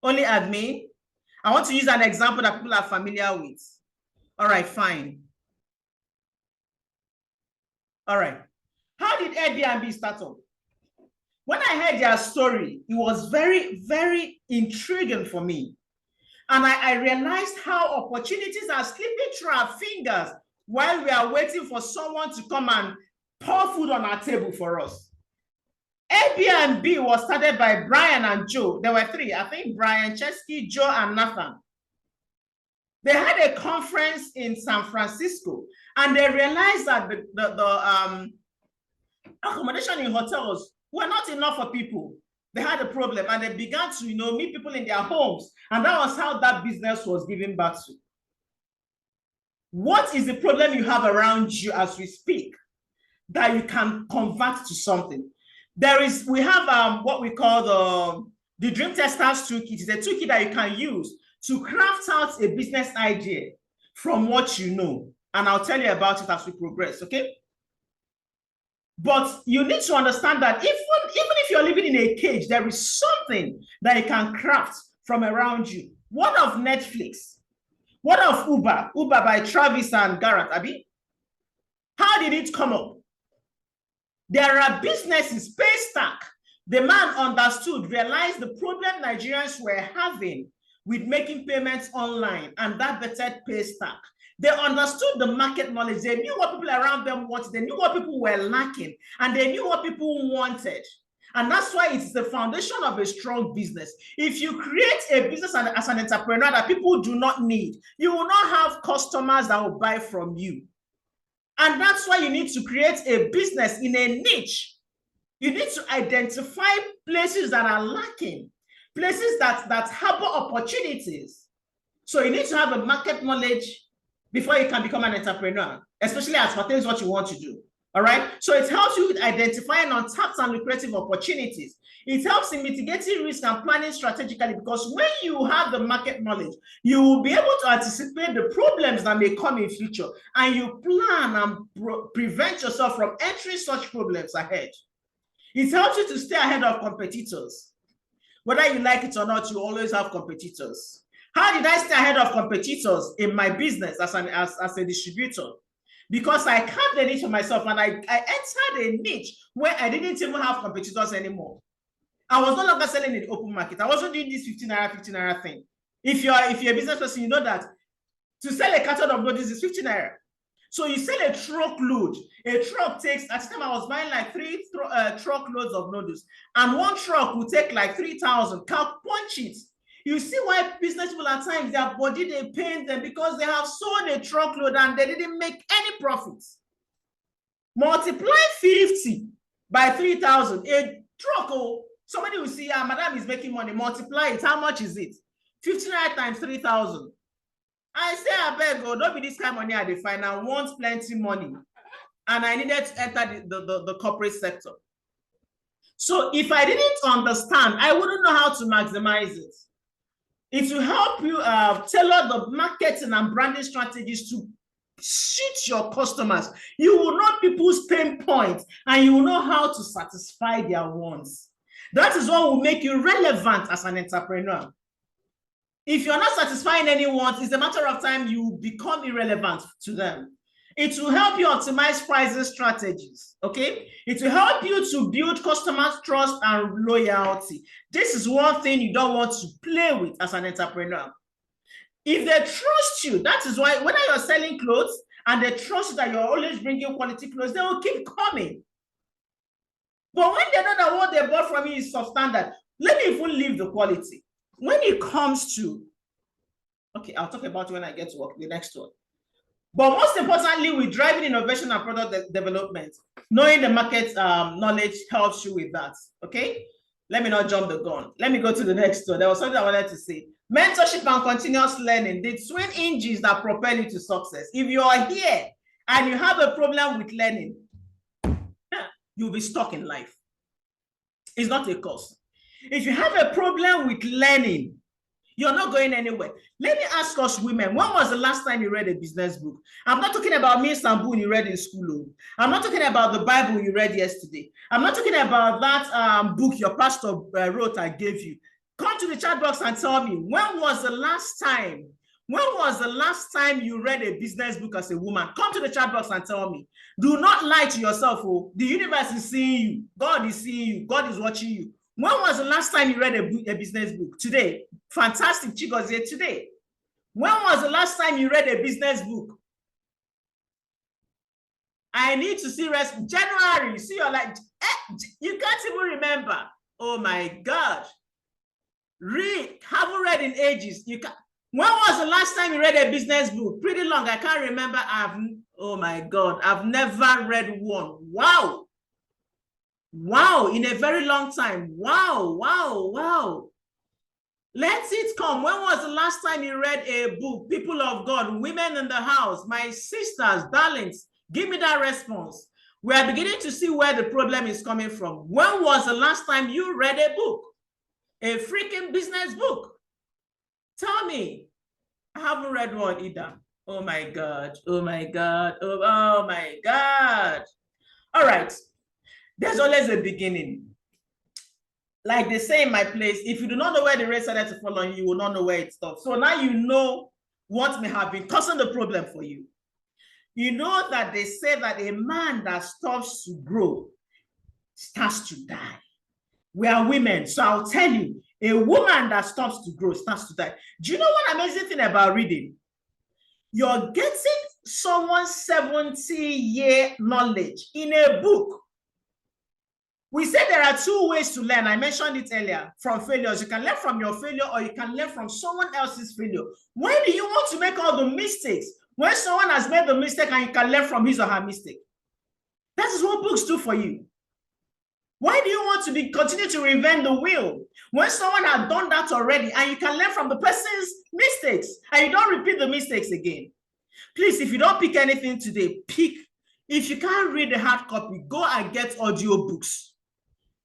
Only admin? I want to use an example that people are familiar with. All right, fine. All right. How did Airbnb start up? When I heard their story, it was very, very intriguing for me. And I realized how opportunities are slipping through our fingers while we are waiting for someone to come and pour food on our table for us. Airbnb was started by Brian and Joe. There were 3, I think Brian, Chesky, Joe, and Nathan. They had a conference in San Francisco, and they realized that the accommodation in hotels were not enough for people. They had a problem, and they began to, meet people in their homes, and that was how that business was given back to. What is the problem you have around you as we speak that you can convert to something? We have what we call the Dream Testers Toolkit. It's a toolkit that you can use to craft out a business idea from what you know. And I'll tell you about it as we progress, okay? But you need to understand that even if you're living in a cage, there is something that you can craft from around you. What of Netflix? What of Uber? Uber by Travis and Govt, Abi? How did it come up? There are businesses, Paystack. The man understood, realized the problem Nigerians were having with making payments online, and that bettered Paystack. They understood the market knowledge. They knew what people around them wanted. They knew what people were lacking, and they knew what people wanted. And that's why it's the foundation of a strong business. If you create a business as an entrepreneur that people do not need, you will not have customers that will buy from you. And that's why you need to create a business in a niche. You need to identify places that are lacking, places that harbor opportunities. So you need to have a market knowledge before you can become an entrepreneur, especially as pertains what you want to do. All right. So it helps you with identifying untapped and lucrative opportunities. It helps in mitigating risk and planning strategically, because when you have the market knowledge, you will be able to anticipate the problems that may come in future, and you plan and prevent yourself from entering such problems ahead. It helps you to stay ahead of competitors. Whether you like it or not, you always have competitors. How did I stay ahead of competitors in my business as a distributor? Because I carved a niche for myself, and I entered a niche where I didn't even have competitors anymore. I was no longer selling in the open market. I wasn't doing this 15 naira thing. If you're a business person, you know that to sell a carton of noodles is 15 naira. So you sell a truckload. A truck takes, at the time I was buying like 3 truckloads of noodles, and one truck will take like 3,000. Punch it. You see why business people at times, their body, they pain them, because they have sold a truckload and they didn't make any profits. Multiply 50 by 3,000. A truck, oh, somebody will see, madam is making money. Multiply it. How much is it? 59 times 3,000. I say, I beg, oh, don't be this kind of money I define. I want plenty money. And I needed to enter the corporate sector. So if I didn't understand, I wouldn't know how to maximize it. It will help you tailor the marketing and branding strategies to suit your customers. You will know people's pain points, and you will know how to satisfy their wants. That is what will make you relevant as an entrepreneur. If you're not satisfying any wants, it's a matter of time you become irrelevant to them. It will help you optimize pricing strategies, okay? It will help you to build customers' trust and loyalty. This is one thing you don't want to play with as an entrepreneur. If they trust you, that is why whether you're selling clothes and they trust that you're always bringing quality clothes, they will keep coming. But when they know that what they bought from you is substandard, let me even leave the quality. When it comes to, okay, I'll talk about it when I get to work, the next one. But most importantly, with driving innovation and product development, knowing the market knowledge helps you with that, okay? Let me not jump the gun. Let me go to the next one. There was something I wanted to say. Mentorship and continuous learning, the twin engines that propel you to success. If you are here and you have a problem with learning, you'll be stuck in life. It's not a course. If you have a problem with learning, you're not going anywhere. Let me ask us women, when was the last time you read a business book? I'm not talking about me Istanbul you read in school. I'm not talking about the Bible you read yesterday. I'm not talking about that book your pastor wrote and gave you. Come to the chat box and tell me, when was the last time you read a business book as a woman? Come to the chat box and tell me. Do not lie to yourself. Oh. The universe is seeing you. God is seeing you. God is watching you. When was the last time you read a business book? Today. Fantastic. Chigozie, today. When was the last time you read a business book? I need to see rest. January. See, you're like, you can't even remember. Oh my God. Haven't read in ages. You can. When was the last time you read a business book? Pretty long. I can't remember. Oh my God. I've never read one. Wow. Wow, in a very long time. Wow, wow, wow. Let it come. When was the last time you read a book? People of God, women in the house, my sisters, darlings, give me that response. We are beginning to see where the problem is coming from. When was the last time you read a book? A freaking business book? Tell me. I haven't read one either. Oh my God. Oh my God. Oh my God. All right. There's always a beginning. Like they say in my place, if you do not know where the race started to fall on you, you will not know where it stops. So now you know what may have been causing the problem for you. You know that they say that a man that stops to grow starts to die. We are women, so I'll tell you, a woman that stops to grow starts to die. Do you know what amazing thing about reading? You're getting someone's 70-year knowledge in a book. We said there are 2 ways to learn. I mentioned it earlier, from failures. You can learn from your failure, or you can learn from someone else's failure. When do you want to make all the mistakes? When someone has made the mistake and you can learn from his or her mistake. That is what books do for you. Why do you want to continue to reinvent the wheel when someone has done that already and you can learn from the person's mistakes and you don't repeat the mistakes again? Please, if you don't pick anything today, pick. If you can't read the hard copy, go and get audio books.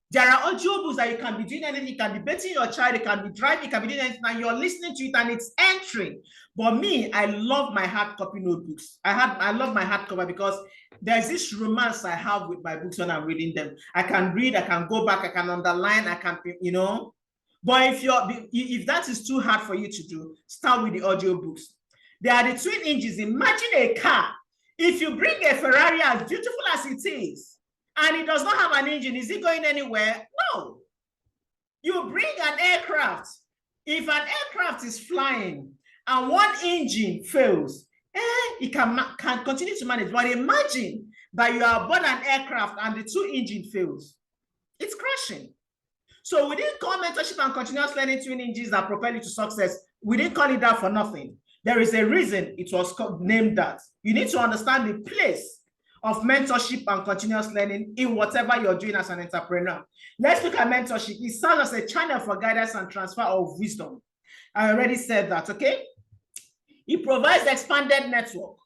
There are audio books that you can be doing anything. You can be betting your child, you can be driving, you can be doing anything, and you're listening to it and it's entering. But me, I love my hard copy notebooks. I love my hardcover because there's this romance I have with my books when I'm reading them. I can read, I can go back, I can underline, I can, you know. But if that is too hard for you to do, start with the audio books. They are the twin engines. Imagine a car. If you bring a Ferrari as beautiful as it is, and it does not have an engine, is it going anywhere? No. You bring an aircraft. If an aircraft is flying and one engine fails, it can continue to manage. But imagine that you are aboard an aircraft and the two engine fails. It's crashing. So we didn't call mentorship and continuous learning twin engines that propel you to success. We didn't call it that for nothing. There is a reason it was named that. You need to understand the place of mentorship and continuous learning in whatever you're doing as an entrepreneur. Let's look at mentorship. It serves as a channel for guidance and transfer of wisdom. I already said that, okay? It provides expanded network.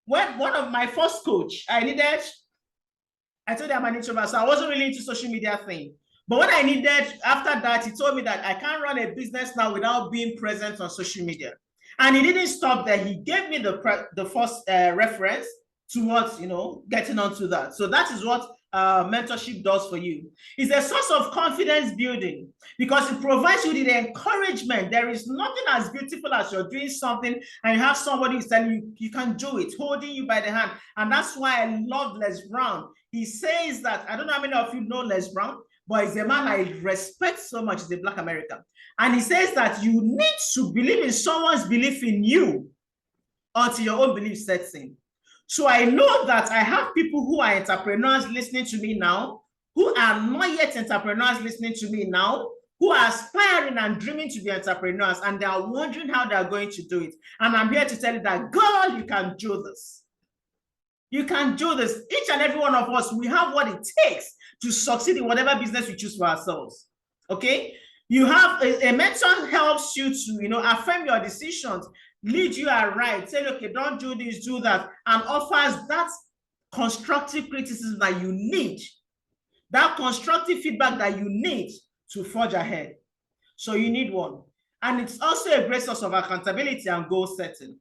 When one of my first coach, I told you I'm an introvert, so I wasn't really into social media thing. But when I needed, after that, he told me that I can't run a business now without being present on social media. And he didn't stop there. He gave me the first reference towards, you know, getting onto that. So that is what mentorship does for you. It's a source of confidence building because it provides you with the encouragement. There is nothing as beautiful as you're doing something and you have somebody who's telling you, you can do it, holding you by the hand. And that's why I love Les Brown. He says that, I don't know how many of you know Les Brown, but he's a man I respect so much. He's a Black American. And he says that you need to believe in someone's belief in you until your own belief sets in. So I know that I have people who are entrepreneurs listening to me now, who are not yet entrepreneurs listening to me now, who are aspiring and dreaming to be entrepreneurs, and they are wondering how they are going to do it. And I'm here to tell you that, girl, you can do this. You can do this. Each and every one of us, we have what it takes to succeed in whatever business we choose for ourselves. Okay? You have a mentor helps you to, you know, affirm your decisions, lead you aright, say, okay, don't do this, do that, and offers that constructive criticism that you need, that constructive feedback that you need to forge ahead. So you need one. And it's also a great source of accountability and goal setting.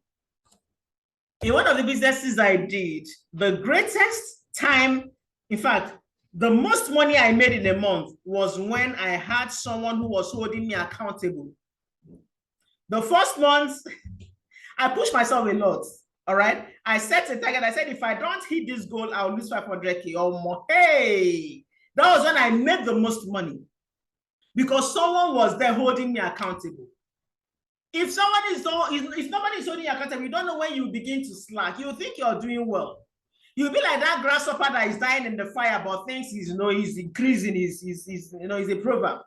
In one of the businesses I did, the greatest time, in fact, the most money I made in a month was when I had someone who was holding me accountable. The first month, I pushed myself a lot, all right? I set a target. I said, if I don't hit this goal, I'll lose 500K or more. Hey, that was when I made the most money because someone was there holding me accountable. If somebody is holding you accountable, you don't know when you begin to slack. You think you're doing well. You'll be like that grasshopper that is dying in the fire, but thinks he's, you know, he's increasing, he's you know, he's a proverb.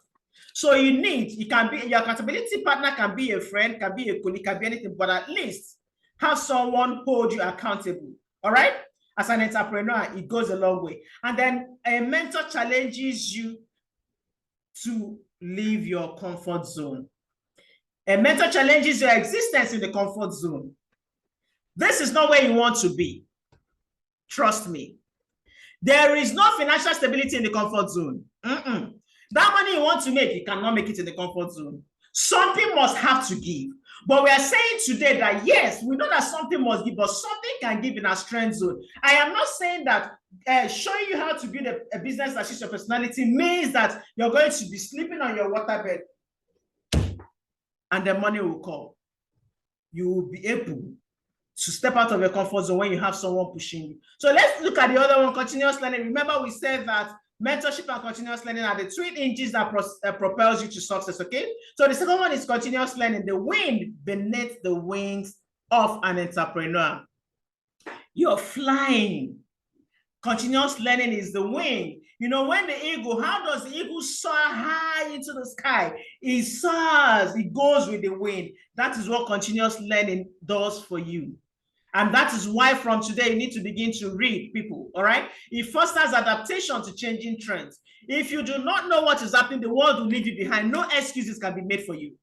So you need, it can be, your accountability partner can be a friend, can be a colleague, can be anything, but at least have someone hold you accountable, all right? As an entrepreneur, it goes a long way. And then a mentor challenges you to leave your comfort zone. A mentor challenges your existence in the comfort zone. This is not where you want to be. Trust me. There is no financial stability in the comfort zone. That money you want to make, you cannot make it in the comfort zone. Something must have to give. But we are saying today that yes, we know that something must give, but something can give in our strength zone. I am not saying that showing you how to build a business that suits your personality means that you're going to be sleeping on your waterbed and the money will come. You will be able to step out of your comfort zone when you have someone pushing you. So let's look at the other one, continuous learning. Remember, we said that mentorship and continuous learning are the twin engines that propels you to success, okay? So the second one is continuous learning, the wind beneath the wings of an entrepreneur. You're flying. Continuous learning is the wing. You know, when the eagle, how does the eagle soar high into the sky? It soars, it goes with the wind. That is what continuous learning does for you. And that is why from today, you need to begin to read, people, all right? It fosters adaptation to changing trends. If you do not know what is happening, the world will leave you behind. No excuses can be made for you.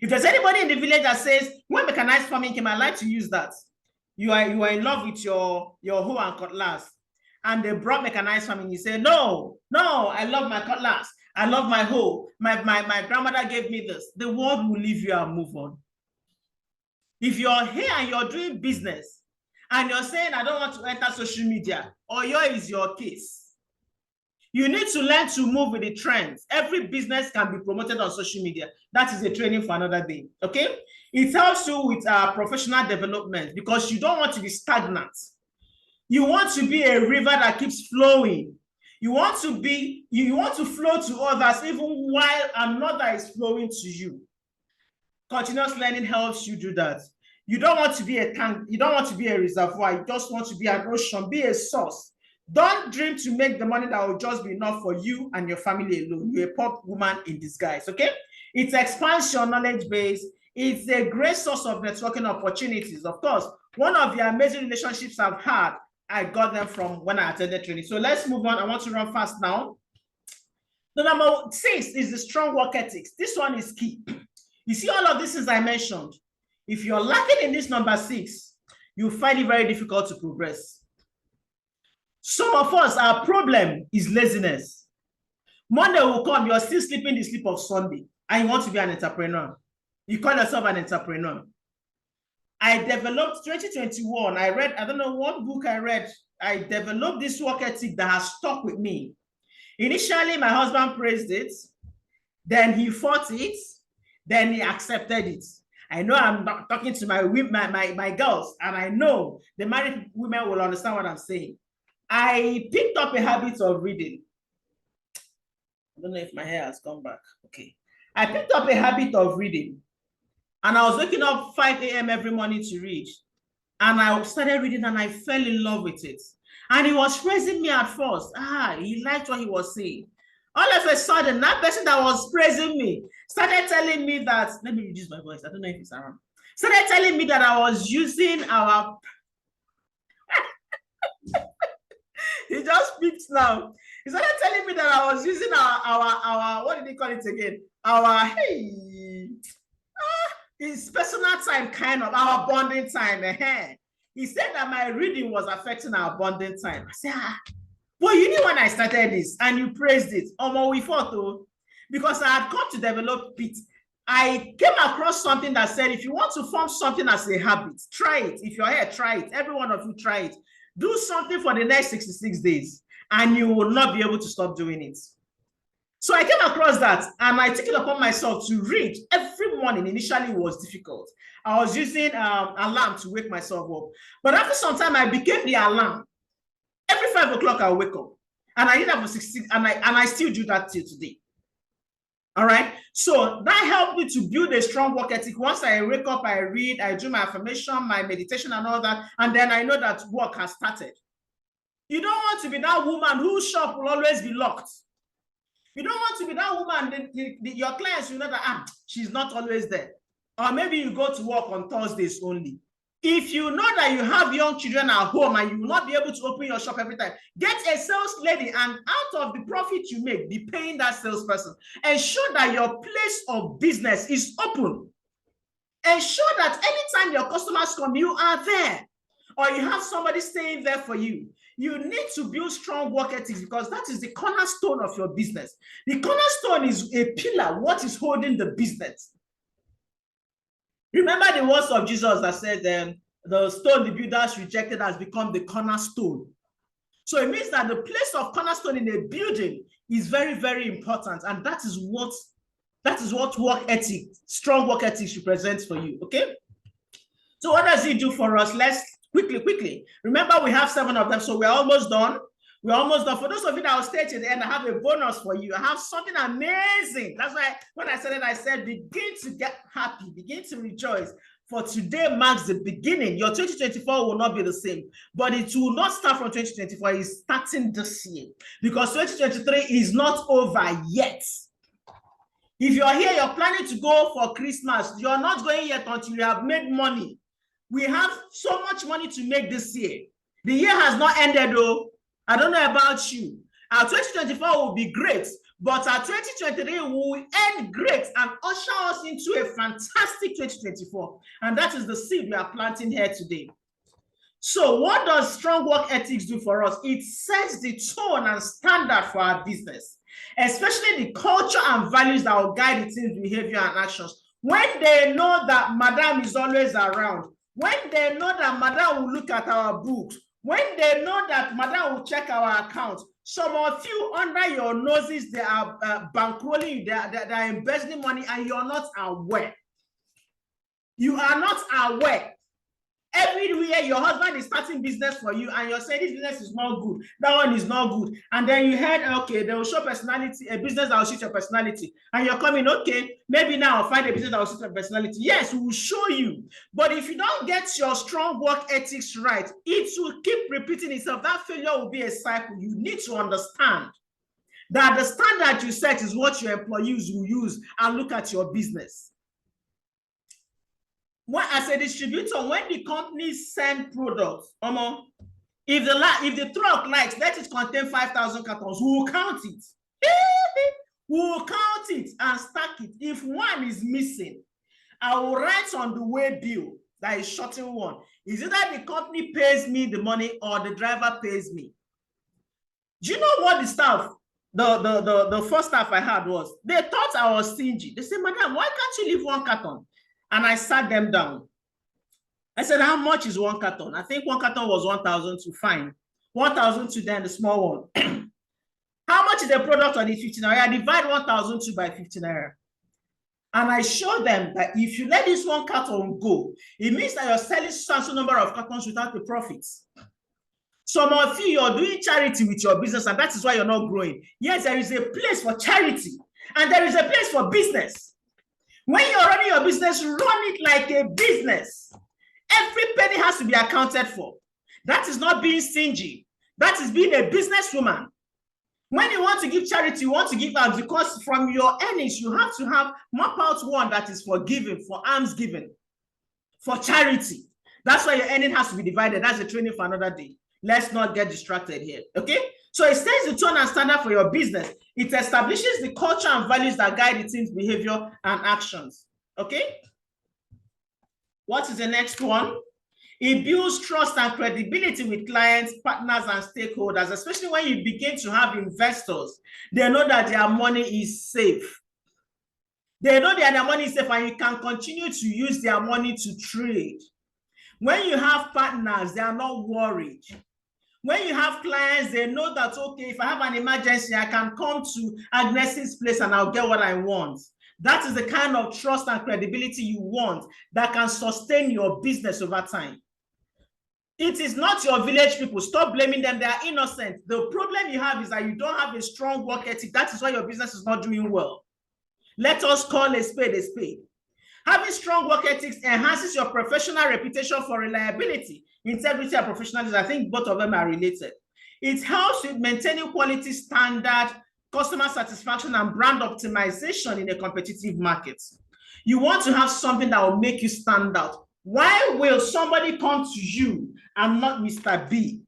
If there's anybody in the village that says, when mechanized farming came, I like to use that. You are in love with your hoe and cutlass. and they brought mechanized farming, you say, no, I love my cutlass. I love my hoe. My grandmother gave me this. The world will leave you and move on. If you're here and you're doing business and you're saying, I don't want to enter social media, Oyo is your case. You need to learn to move with the trends. Every business can be promoted on social media. That is a training for another day, okay? It helps you with professional development because you don't want to be stagnant. You want to be a river that keeps flowing. You want to flow to others even while another is flowing to you. Continuous learning helps you do that. You don't want to be a tank. You don't want to be a reservoir. You just want to be an ocean, be a source. Don't dream to make the money that will just be enough for you and your family alone. You're a poor woman in disguise, okay? It expands your knowledge base. It's a great source of networking opportunities. Of course, one of the amazing relationships I've had, I got them from when I attended training. So let's move on. I want to run fast now. The number 6 is the strong work ethics. This one is key. You see all of this as I mentioned. If you're lacking in this number 6, you find it very difficult to progress. Some of us, our problem is laziness. Monday will come, you're still sleeping the sleep of Sunday, and you want to be an entrepreneur. You call yourself an entrepreneur. I developed 2021. I read, I don't know what book I read. I developed this work ethic that has stuck with me. Initially, my husband praised it. Then he fought it. Then he accepted it. I know I'm not talking to my girls, and I know the married women will understand what I'm saying. I picked up a habit of reading. I don't know if my hair has come back. Okay. I picked up a habit of reading. And I was waking up 5 a.m. every morning to read. And I started reading and I fell in love with it. And he was praising me at first. He liked what he was saying. All of a sudden, that person that was praising me started telling me that, let me reduce my voice. I don't know if it's around. Started telling me that I was using our... He just speaks now. He started telling me that I was using our what did he call it again? His personal time, kind of, our bonding time. He said that my reading was affecting our bonding time. I said, well, you knew when I started this and you praised it. We fought though, because I had come to develop it. I came across something that said, if you want to form something as a habit, try it. If you're here, try it. Every one of you, try it. Do something for the next 66 days and you will not be able to stop doing it. So I came across that and I took it upon myself to read every morning. Initially, it was difficult. I was using alarm to wake myself up. But after some time, I became the alarm. Every 5 o'clock, I wake up. And I did that for 16, and I still do that till today. All right. So that helped me to build a strong work ethic. Once I wake up, I read, I do my affirmation, my meditation and all that. And then I know that work has started. You don't want to be that woman whose shop will always be locked. You don't want to be that woman, your clients, you know that she's not always there. Or maybe you go to work on Thursdays only. If you know that you have young children at home and you will not be able to open your shop every time, get a sales lady and out of the profit you make, be paying that salesperson. Ensure that your place of business is open. Ensure that anytime your customers come, you are there. Or you have somebody staying there for you. You need to build strong work ethics because that is the cornerstone of your business. The cornerstone is a pillar, what is holding the business. Remember the words of Jesus that said, the stone the builders rejected has become the cornerstone. So it means that the place of cornerstone in a building is very, very important. And that is what work ethic, strong work ethics represents for you, okay? So what does it do for us? Let's quickly. Remember, we have 7 of them, so we're almost done. We're almost done. For those of you that will stay to the end, I have a bonus for you. I have something amazing. That's why when I said it, I said, begin to get happy, begin to rejoice. For today marks the beginning. Your 2024 will not be the same, but it will not start from 2024. It's starting this year because 2023 is not over yet. If you're here, you're planning to go for Christmas, you're not going yet until you have made money. We have so much money to make this year. The year has not ended though. I don't know about you. Our 2024 will be great, but our 2023 will end great and usher us into a fantastic 2024. And that is the seed we are planting here today. So what does strong work ethics do for us? It sets the tone and standard for our business, especially the culture and values that will guide the team's behavior and actions. When they know that madam is always around, when they know that madam will look at our books, when they know that madam will check our accounts, some of you under your noses, they are bankrolling you, they are embezzling money, and you're not aware. You are not aware. Everywhere your husband is starting business for you, and you're saying this business is not good, that one is not good, and then you heard, okay, they will show personality, a business that will suit your personality, and you're coming, okay, maybe now I'll find a business that will suit your personality. Yes, we will show you, but if you don't get your strong work ethics right, it will keep repeating itself. That failure will be a cycle. You need to understand that the standard you set is what your employees will use and look at your business. As a distributor, when the companies send products, if the truck likes, let it contain 5,000 cartons, we will count it. We will count it and stack it. If one is missing, I will write on the way bill that is shorting one. Is it that the company pays me the money or the driver pays me? Do you know what the staff, the first staff I had was? They thought I was stingy. They said, madam, why can't you leave one carton? And I sat them down. I said, how much is one carton? I think one carton was 1,000 to fine. 1,000 to then the small one. How much is the product on the 50 naira? I divide 1,002 by 50 naira. And I showed them that if you let this one carton go, it means that you're selling some number of cartons without the profits. Some of you, you're doing charity with your business, and that is why you're not growing. Yes, there is a place for charity, and there is a place for business. When you're running your business, run it like a business. Every penny has to be accounted for. That is not being stingy. That is being a businesswoman. When you want to give charity, you want to give out, because from your earnings, you have to have map out one that is for giving, for alms giving, for charity. That's why your earning has to be divided. That's a training for another day. Let's not get distracted here, okay? So it sets the tone and standard for your business. It establishes the culture and values that guide the team's behavior and actions, okay? What is the next one? It builds trust and credibility with clients, partners, and stakeholders, especially when you begin to have investors. They know that their money is safe. They know that their money is safe, and you can continue to use their money to trade. When you have partners, they are not worried. When you have clients, they know that, okay, if I have an emergency, I can come to Agnes's place and I'll get what I want. That is the kind of trust and credibility you want that can sustain your business over time. It is not your village people. Stop blaming them. They are innocent. The problem you have is that you don't have a strong work ethic. That is why your business is not doing well. Let us call a spade a spade. Having strong work ethics enhances your professional reputation for reliability, integrity, and professionalism. I think both of them are related. It helps with maintaining quality standard, customer satisfaction, and brand optimization in a competitive market. You want to have something that will make you stand out. Why will somebody come to you and not Mr. B?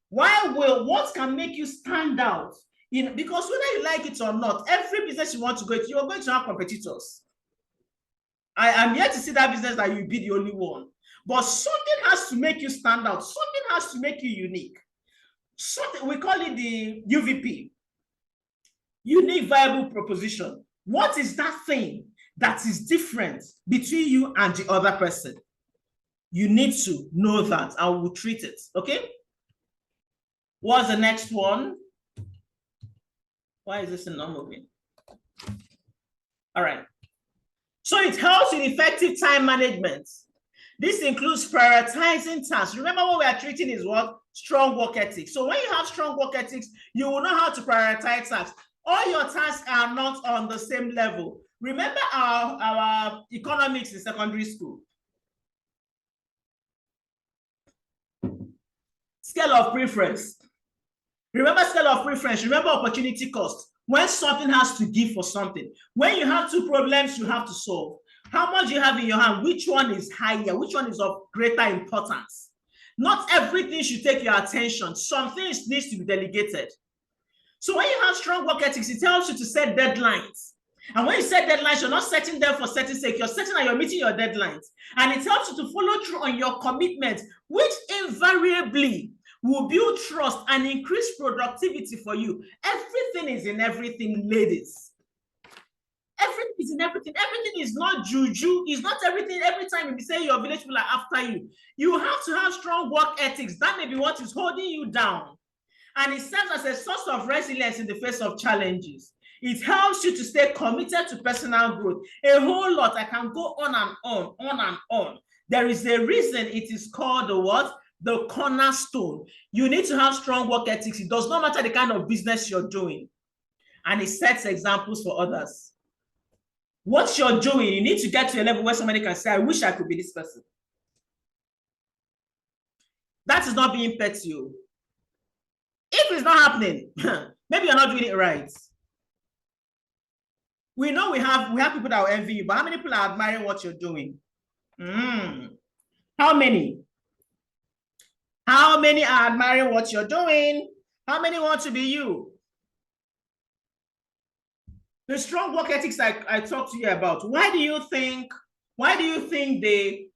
What can make you stand out? Because whether you like it or not, every business you want to go into, you're going to have competitors. I am yet to see that business that you be the only one. But something has to make you stand out. Something has to make you unique. Something, we call it the UVP, unique viable proposition. What is that thing that is different between you and the other person? You need to know that, and we'll treat it, okay? What's the next one? Why is this not moving? All right. So it helps with effective time management. This includes prioritizing tasks. Remember, what we are treating is what? Strong work ethics. So when you have strong work ethics, you will know how to prioritize tasks. All your tasks are not on the same level. Remember our economics in secondary school. Scale of preference. Remember scale of preference. Remember opportunity cost. When something has to give for something. When you have two problems you have to solve. How much you have in your hand? Which one is higher? Which one is of greater importance? Not everything should take your attention. Some things need to be delegated. So when you have strong work ethics, it helps you to set deadlines. And when you set deadlines, you're not setting them for setting sake. You're setting and you're meeting your deadlines. And it helps you to follow through on your commitment, which invariably will build trust and increase productivity for you. Everything is in everything, ladies. Everything is in everything. Everything is not juju. It's not everything. Every time you say your village people are after you, you have to have strong work ethics. That may be what is holding you down. And it serves as a source of resilience in the face of challenges. It helps you to stay committed to personal growth. A whole lot. I can go on and on. There is a reason it is called the what? The cornerstone. You need to have strong work ethics. It does not matter the kind of business you're doing. And it sets examples for others. What you're doing, you need to get to a level where somebody can say, I wish I could be this person. That is not being petty. If it's not happening, maybe you're not doing it right. We know we have people that will envy you, but how many people are admiring what you're doing? How many? How many are admiring what you're doing? How many want to be you? The strong work ethics I talked to you about. Why do you think they...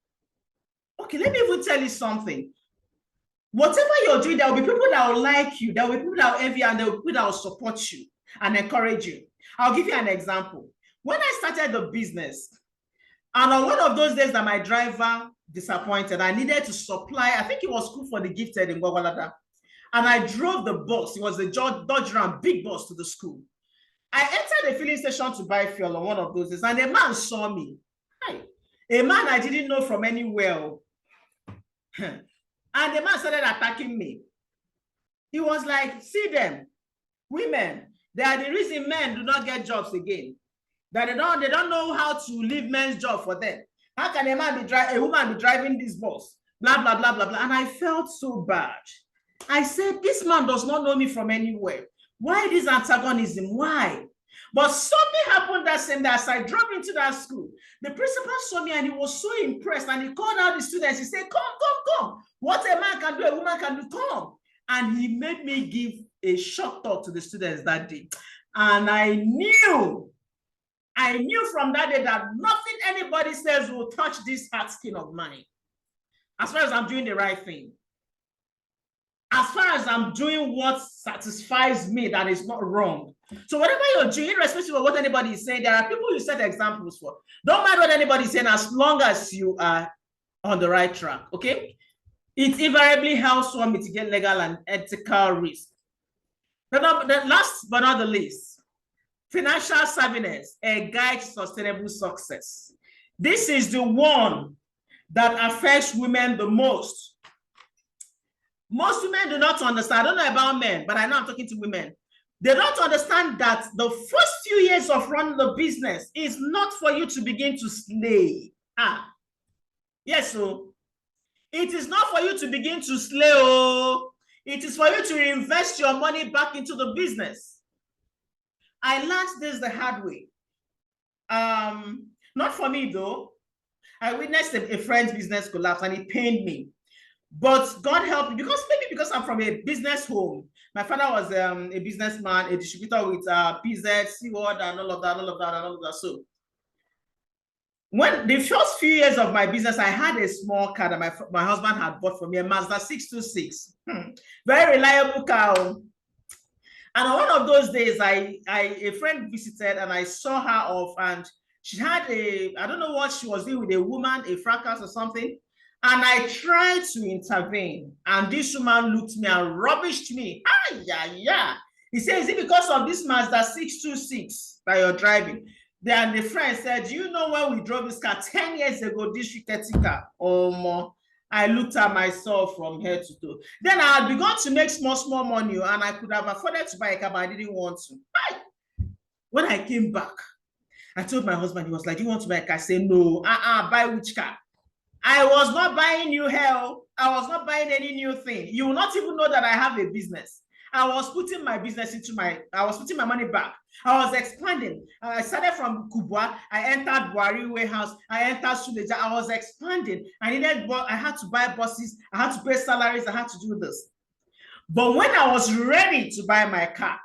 Okay, let me even tell you something. Whatever you're doing, there will be people that will like you, there will be people that will envy you, and there will be people that will support you and encourage you. I'll give you an example. When I started the business, and on one of those days that my driver disappointed, I needed to supply, I think it was school for the gifted in Gwagwalada, and I drove the bus. It was a Dodge Ram, big bus to the school. I entered the filling station to buy fuel on one of those days, and a man saw me. Hi. A man I didn't know from anywhere. And the man started attacking me. He was like, see them, women, they are the reason men do not get jobs again. That they don't know how to leave men's job for them. How can a woman be driving this bus? Blah, blah, blah, blah, blah. And I felt so bad. I said, this man does not know me from anywhere. Why this antagonism? Why? But something happened that same day as I drove into that school. The principal saw me and he was so impressed, and he called out the students. He said, come. What a man can do, a woman can do, come. And he made me give a short talk to the students that day. And I knew from that day that nothing anybody says will touch this heart skin of mine. As far as I'm doing the right thing. As far as I'm doing what satisfies me, that is not wrong. So whatever you're doing, irrespective of what anybody is saying, there are people you set examples for. Don't mind what anybody's saying, as long as you are on the right track, okay? It invariably helps one mitigate legal and ethical risk. The last but not the least, financial savviness, a guide to sustainable success. This is the one that affects women the most. Most women do not understand. I don't know about men, but I know I'm talking to women. They don't understand that the first few years of running the business is not for you to begin to slay. Yes, so it is not for you to begin to slay. Oh, it is for you to invest your money back into the business. I learned this the hard way. Not for me though. I witnessed a friend's business collapse and it pained me. But God help me, because I'm from a business home. My father was a businessman, a distributor with PZ, Seaward, and all of that. So when the first few years of my business, I had a small car that my husband had bought for me, a Mazda 626. Very reliable car. And on one of those days, a friend visited and I saw her off, and she had I don't know what she was doing with a woman, a fracas or something. And I tried to intervene, and this woman looked at me and rubbished me. He said, is it because of this Mazda 626 that you're driving? Then the friend said, do you know when we drove this car 10 years ago, this Riketi car? Oh, more. I looked at myself from head to toe. Then I had begun to make small money, and I could have afforded to buy a car, but I didn't want to. When I came back, I told my husband, he was like, do you want to buy a car? I said, no. Buy which car? I was not buying new hell. I was not buying any new thing. You will not even know that I have a business. I was putting my business I was putting my money back. I was expanding. I started from Kubwa. I entered Buhari warehouse. I entered Suleja. I was expanding. I had to buy buses. I had to pay salaries. I had to do this. But when I was ready to buy my car,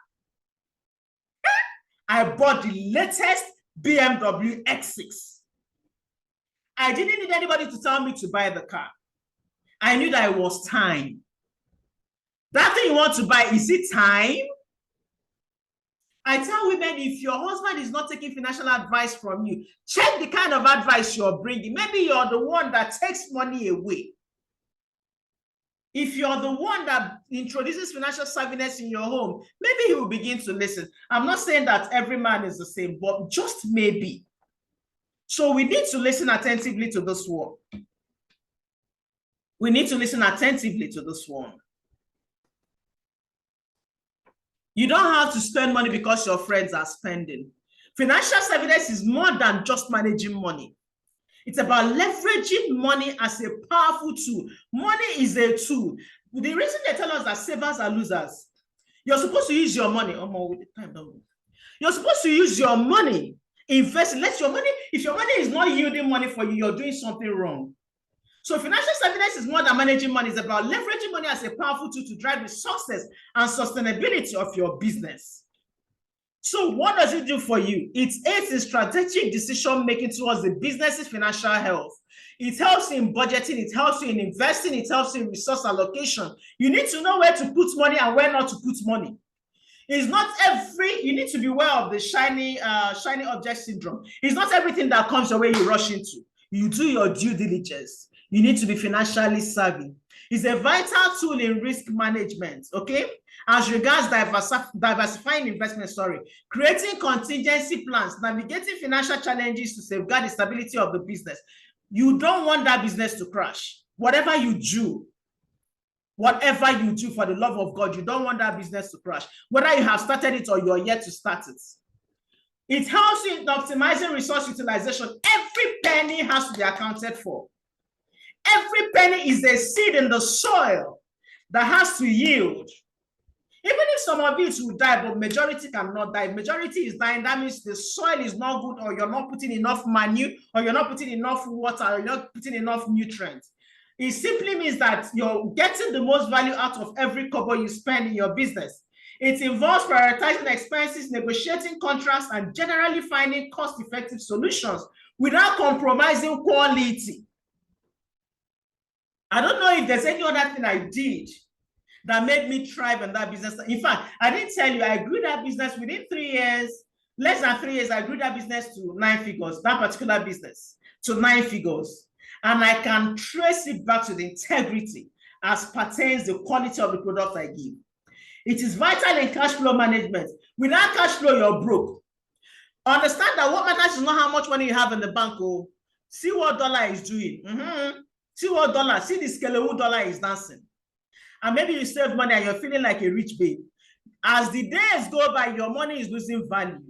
I bought the latest BMW X6. I didn't need anybody to tell me to buy the car. I knew that it was time. That thing you want to buy, is it time? I tell women, if your husband is not taking financial advice from you, check the kind of advice you're bringing. Maybe you're the one that takes money away. If you're the one that introduces financial savviness in your home, maybe he will begin to listen. I'm not saying that every man is the same, but just maybe. So we need to listen attentively to this one. We need to listen attentively to this one. You don't have to spend money because your friends are spending. Financial savviness is more than just managing money. It's about leveraging money as a powerful tool. Money is a tool. The reason they tell us that savers are losers, you're supposed to use your money. You're supposed to use your money, invest. Let your money, if your money is not yielding money for you, you're doing something wrong. So financial savviness is more than managing money. It's about leveraging money as a powerful tool to drive the success and sustainability of your business. So what does it do for you? It aids in strategic decision making towards the business's financial health. It helps in budgeting, it helps you in investing, it helps you in resource allocation. You need to know where to put money and where not to put money. It's not you need to be aware of the shiny object syndrome. It's not everything that comes your way you rush into. You do your due diligence. You need to be financially savvy. It's a vital tool in risk management, okay? As regards diversifying investment, creating contingency plans, navigating financial challenges to safeguard the stability of the business. You don't want that business to crash. Whatever you do for the love of God, you don't want that business to crash. Whether you have started it or you're yet to start it. It helps in optimizing resource utilization. Every penny has to be accounted for. Every penny is a seed in the soil that has to yield. Even if some of it will die, but majority cannot die. Majority is dying. That means the soil is not good, or you're not putting enough manure, or you're not putting enough water, or you're not putting enough nutrients. It simply means that you're getting the most value out of every kobo you spend in your business. It involves prioritizing expenses, negotiating contracts, and generally finding cost-effective solutions without compromising quality. I don't know if there's any other thing I did that made me thrive in that business. In fact, I didn't tell you, I grew that business within 3 years, less than 3 years, I grew that business to 9 figures, that particular business to 9 figures. And I can trace it back to the integrity as pertains the quality of the product I give. It is vital in cash flow management. Without cash flow, you're broke. Understand that what matters is not how much money you have in the bank. Oh, see what dollar is doing. See what dollar, see the scale dollar is dancing. And maybe you save money and you're feeling like a rich babe. As the days go by, your money is losing value.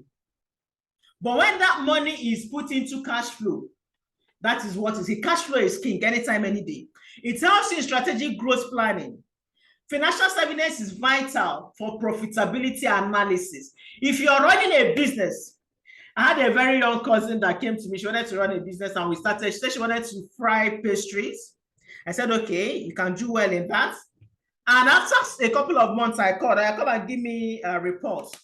But when that money is put into cash flow, that is what is it. Cash flow is king anytime, any day. It helps in strategic growth planning. Financial savviness is vital for profitability analysis. If you're running a business, I had a very young cousin that came to me. She wanted to run a business, and she said she wanted to fry pastries. I said, okay, you can do well in that. And after a couple of months, I called her, come and give me a report.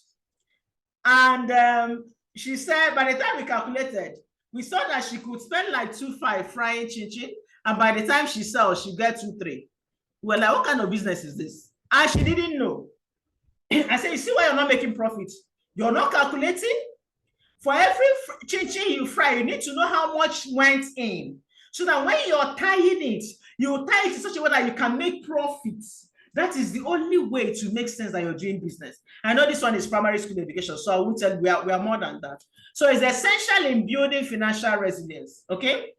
And she said, by the time we calculated, we saw that she could spend like 2.5 frying chin-chin, and by the time she sells, she gets 2.3. We're like, what kind of business is this? And she didn't know. I said, you see why you're not making profit? You're not calculating. For every chin-chin you fry, you need to know how much went in, so that when you're tying it, you tie it in such a way that you can make profits. That is the only way to make sense that you're doing business. I know this one is primary school education, so I will tell you we are more than that. So it's essential in building financial resilience, okay?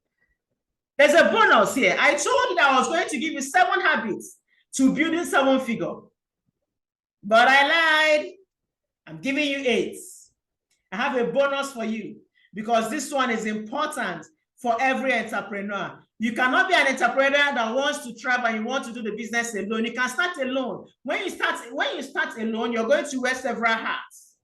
There's a bonus here. I told you that I was going to give you 7 habits to building 7-figure, but I lied. I'm giving you 8. I have a bonus for you because this one is important for every entrepreneur. You cannot be an entrepreneur that wants to travel and you want to do the business alone. You can start alone. When you start alone, you're going to wear several hats.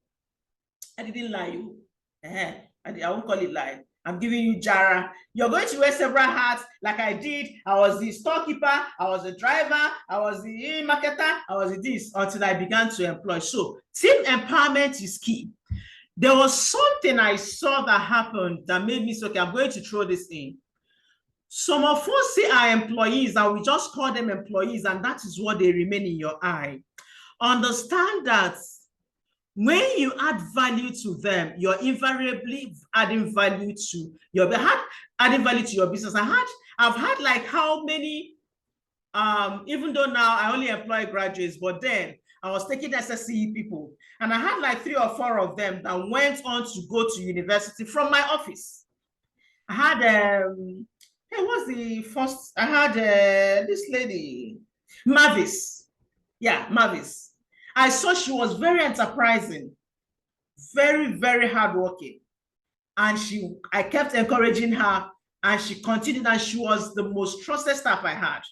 I didn't lie you. I won't call it lie. I'm giving you Jara. You're going to wear several hats like I did. I was the storekeeper, I was the driver, I was the marketer, I was this until I began to employ. So team empowerment is key. there was something I saw that happened that made me say, okay, I'm going to throw this in. Some of us say our employees, and we just call them employees, and that is what they remain in your eye. Understand that when you add value to them, you're invariably adding value to your business. I've had like how many, even though now I only employ graduates, but then I was taking SSCE people, and I had like 3 or 4 of them that went on to go to university from my office. I had hey, what's the first? I had this lady, Mavis. Yeah, Mavis. I saw she was very enterprising, very, very hardworking. And I kept encouraging her, and she continued, and she was the most trusted staff I had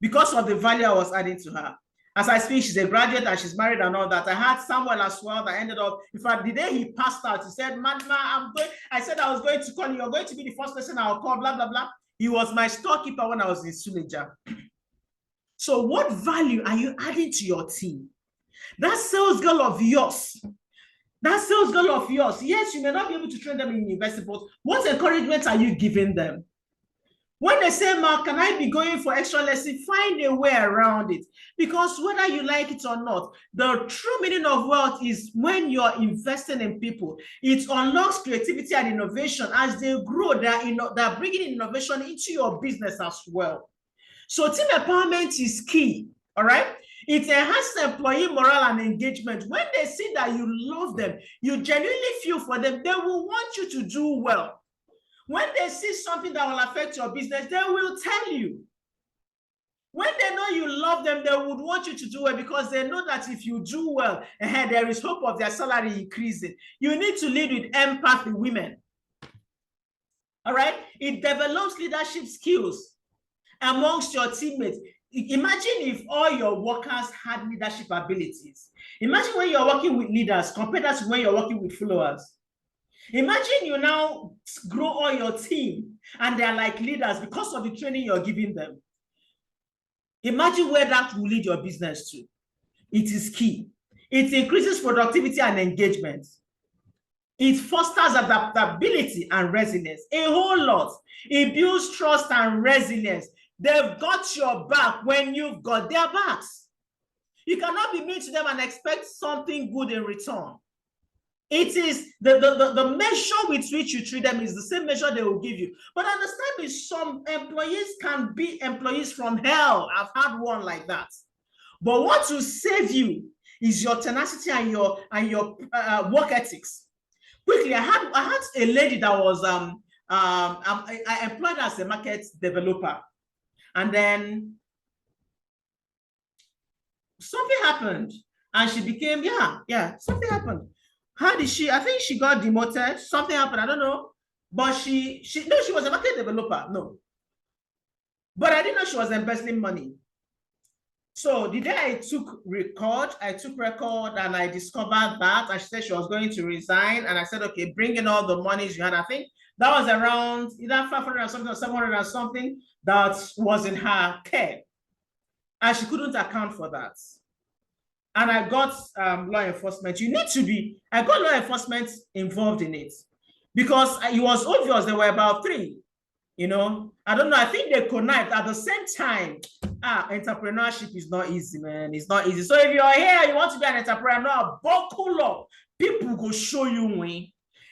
because of the value I was adding to her. As I speak, she's a graduate and she's married and all that. I had Samuel as well that ended up, in fact, the day he passed out, he said, Madma, I said I was going to call you. You're going to be the first person I'll call, blah, blah, blah. He was my storekeeper when I was in Suleja. So what value are you adding to your team? That sales girl of yours, yes, you may not be able to train them in university, but what encouragement are you giving them? When they say, Mark, can I be going for extra lesson? Find a way around it. Because whether you like it or not, the true meaning of wealth is when you're investing in people. It unlocks creativity and innovation. As they grow, they're bringing innovation into your business as well. So team empowerment is key, all right? It enhances employee morale and engagement. When they see that you love them, you genuinely feel for them, they will want you to do well. When they see something that will affect your business, they will tell you. When they know you love them, they would want you to do well because they know that if you do well, there is hope of their salary increasing. You need to lead with empathy, women. All right? It develops leadership skills amongst your teammates. Imagine if all your workers had leadership abilities. Imagine when you're working with leaders compared to when you're working with followers. Imagine you now grow all your team and they're like leaders because of the training you're giving them. Imagine where that will lead your business to. It is key. It increases productivity and engagement. It fosters adaptability and resilience. A whole lot. It builds trust and resilience. They've got your back when you've got their backs. You cannot be mean to them and expect something good in return. It is the measure with which you treat them is the same measure they will give you. But understand this, some employees can be employees from hell. I've had one like that. But what will save you is your tenacity and your work ethics. Quickly, I had a lady that was I employed her as a market developer, and then something happened, and she became something happened. How did she? I think she got demoted. Something happened. I don't know. But she was a market developer. No. But I didn't know she was embezzling money. So the day I took record and I discovered that, and she said she was going to resign. And I said, okay, bring in all the monies you had. I think that was around either 500 or something or 700 or something that was in her care. And she couldn't account for that. And I got law enforcement. I got law enforcement involved in it because it was obvious there were about 3, I don't know. I think they connived at the same time. Entrepreneurship is not easy, man. It's not easy. So if you're here, you want to be an entrepreneur, buckle up. People go show you when.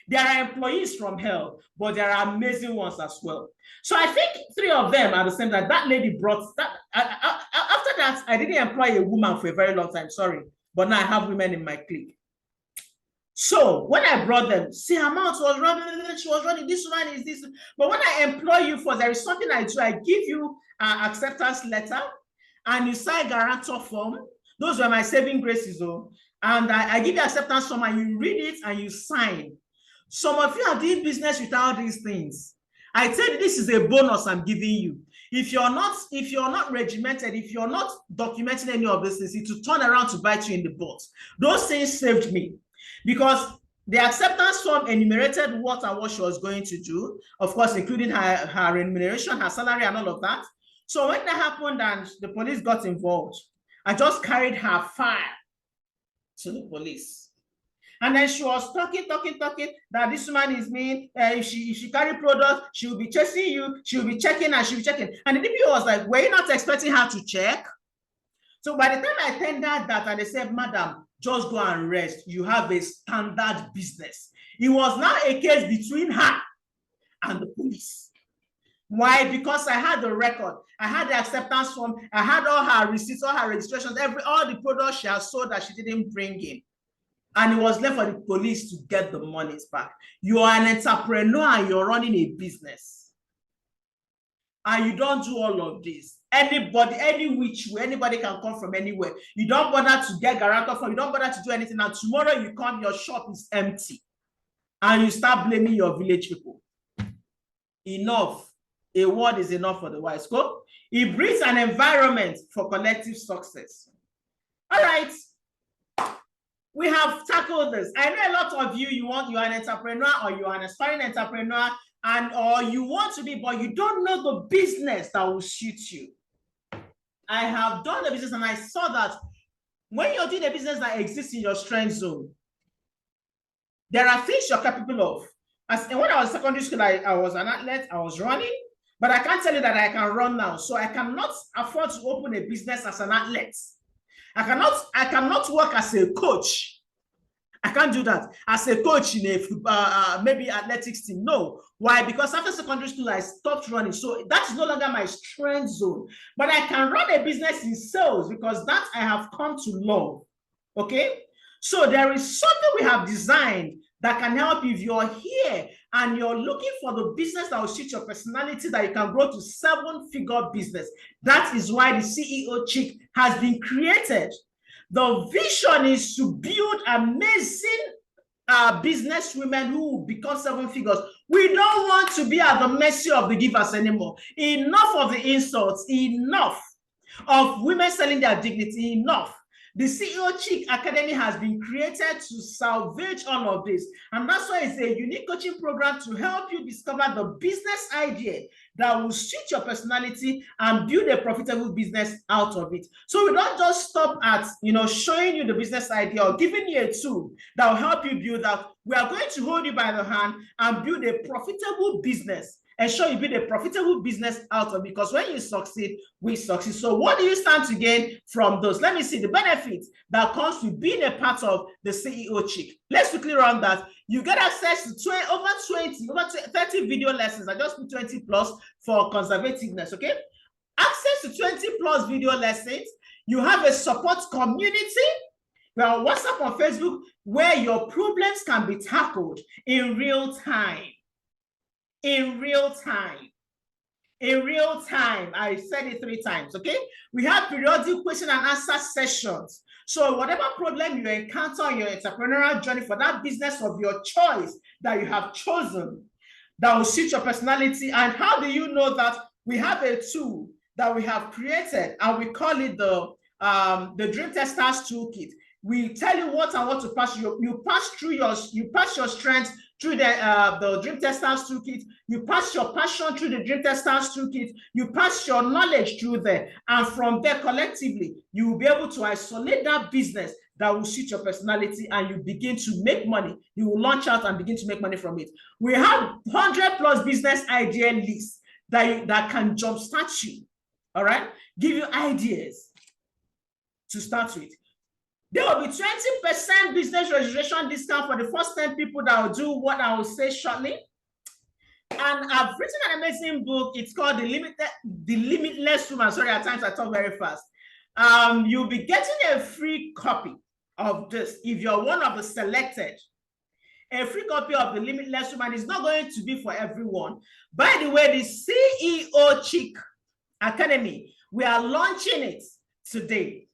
There are employees from hell, but there are amazing ones as well. So I think 3 of them at the same time. That lady brought that. After that, I didn't employ a woman for a very long time. Sorry, but now I have women in my clique. So when I brought them, see, her mouth was running. She was running. This one is this. But when I employ you for, there is something I do. I give you an acceptance letter, and you sign guarantor form. Those were my saving graces, though. And I give you acceptance form, and you read it and you sign. Some of you are doing business without these things. I tell you, this is a bonus I'm giving you. If you're not regimented, if you're not documenting any of these things, it will turn around to bite you in the butt. Those things saved me because the acceptance form enumerated what and what she was going to do, of course, including her remuneration, her salary, and all of that. So when that happened and the police got involved, I just carried her file to the police. And then she was talking, that this woman is mean. If she carry products, she will be chasing you, she will be checking, and she'll be checking. And the DPO was like, were you not expecting her to check? So by the time I tendered that, and they said, madam, just go and rest. You have a standard business. It was now a case between her and the police. Why? Because I had the record, I had the acceptance form, I had all her receipts, all her registrations, all the products she has sold that she didn't bring in. And it was left for the police to get the monies back. You are an entrepreneur and you're running a business. And you don't do all of this. Anybody, any which way, anybody can come from anywhere. You don't bother to get guarantor from, you don't bother to do anything. And tomorrow you come, your shop is empty. And you start blaming your village people. Enough. A word is enough for the wise. Go. It breeds an environment for collective success. All right. We have tackled this. I know a lot of you, you are an entrepreneur or you are an aspiring entrepreneur, or you want to be, but you don't know the business that will suit you. I have done the business and I saw that when you're doing a business that exists in your strength zone, there are things you're capable of. When I was in secondary school, I was an athlete, I was running, but I can't tell you that I can run now. So I cannot afford to open a business as an athlete. I cannot work as a coach. I can't do that as a coach in a maybe athletics team. No. Why? Because after secondary school, I stopped running. So that's no longer my strength zone. But I can run a business in sales because that I have come to love. Okay? So there is something we have designed that can help you if you're here and you're looking for the business that will suit your personality, that you can grow to 7-figure business. That is why the CEO Chic has been created. The vision is to build amazing business women who will become 7 figures. We don't want to be at the mercy of the givers anymore. Enough of the insults, enough of women selling their dignity, enough. The CEO Chic Academy has been created to salvage all of this. And that's why it's a unique coaching program to help you discover the business idea that will suit your personality and build a profitable business out of it. So we don't just stop at, showing you the business idea or giving you a tool that will help you build that. We are going to hold you by the hand and build a profitable business. Ensure you build a profitable business out of it, because when you succeed, we succeed. So what do you stand to gain from those? Let me see the benefits that comes with being a part of the CEO Chic. Let's quickly run that. You get access to over 30 video lessons. I just put 20 plus for conservativeness, okay? Access to 20 plus video lessons. You have a support community. We are on WhatsApp, on Facebook, where your problems can be tackled in real time. In real time. I said it 3 times, okay? We have periodic question and answer sessions. So whatever problem you encounter on your entrepreneurial journey for that business of your choice that you have chosen, that will suit your personality. And how do you know that? We have a tool that we have created, and we call it the Dream Testers Toolkit. We tell you what and what to pass. You pass your strengths through the Dream Testers Toolkit. You pass your passion through the Dream Testers Toolkit. You pass your knowledge through there. And from there, collectively, you will be able to isolate that business that will suit your personality, and you begin to make money. You will launch out and begin to make money from it. We have 100+ business idea lists that can jumpstart you, all right? Give you ideas to start with. There will be 20% business registration discount for the first 10 people that will do what I will say shortly. And I've written an amazing book. It's called The Limitless Woman. Sorry, at times I talk very fast. You'll be getting a free copy of this if you're one of the selected. A free copy of The Limitless Woman is not going to be for everyone. By the way, the CEO Chic Academy, we are launching it today.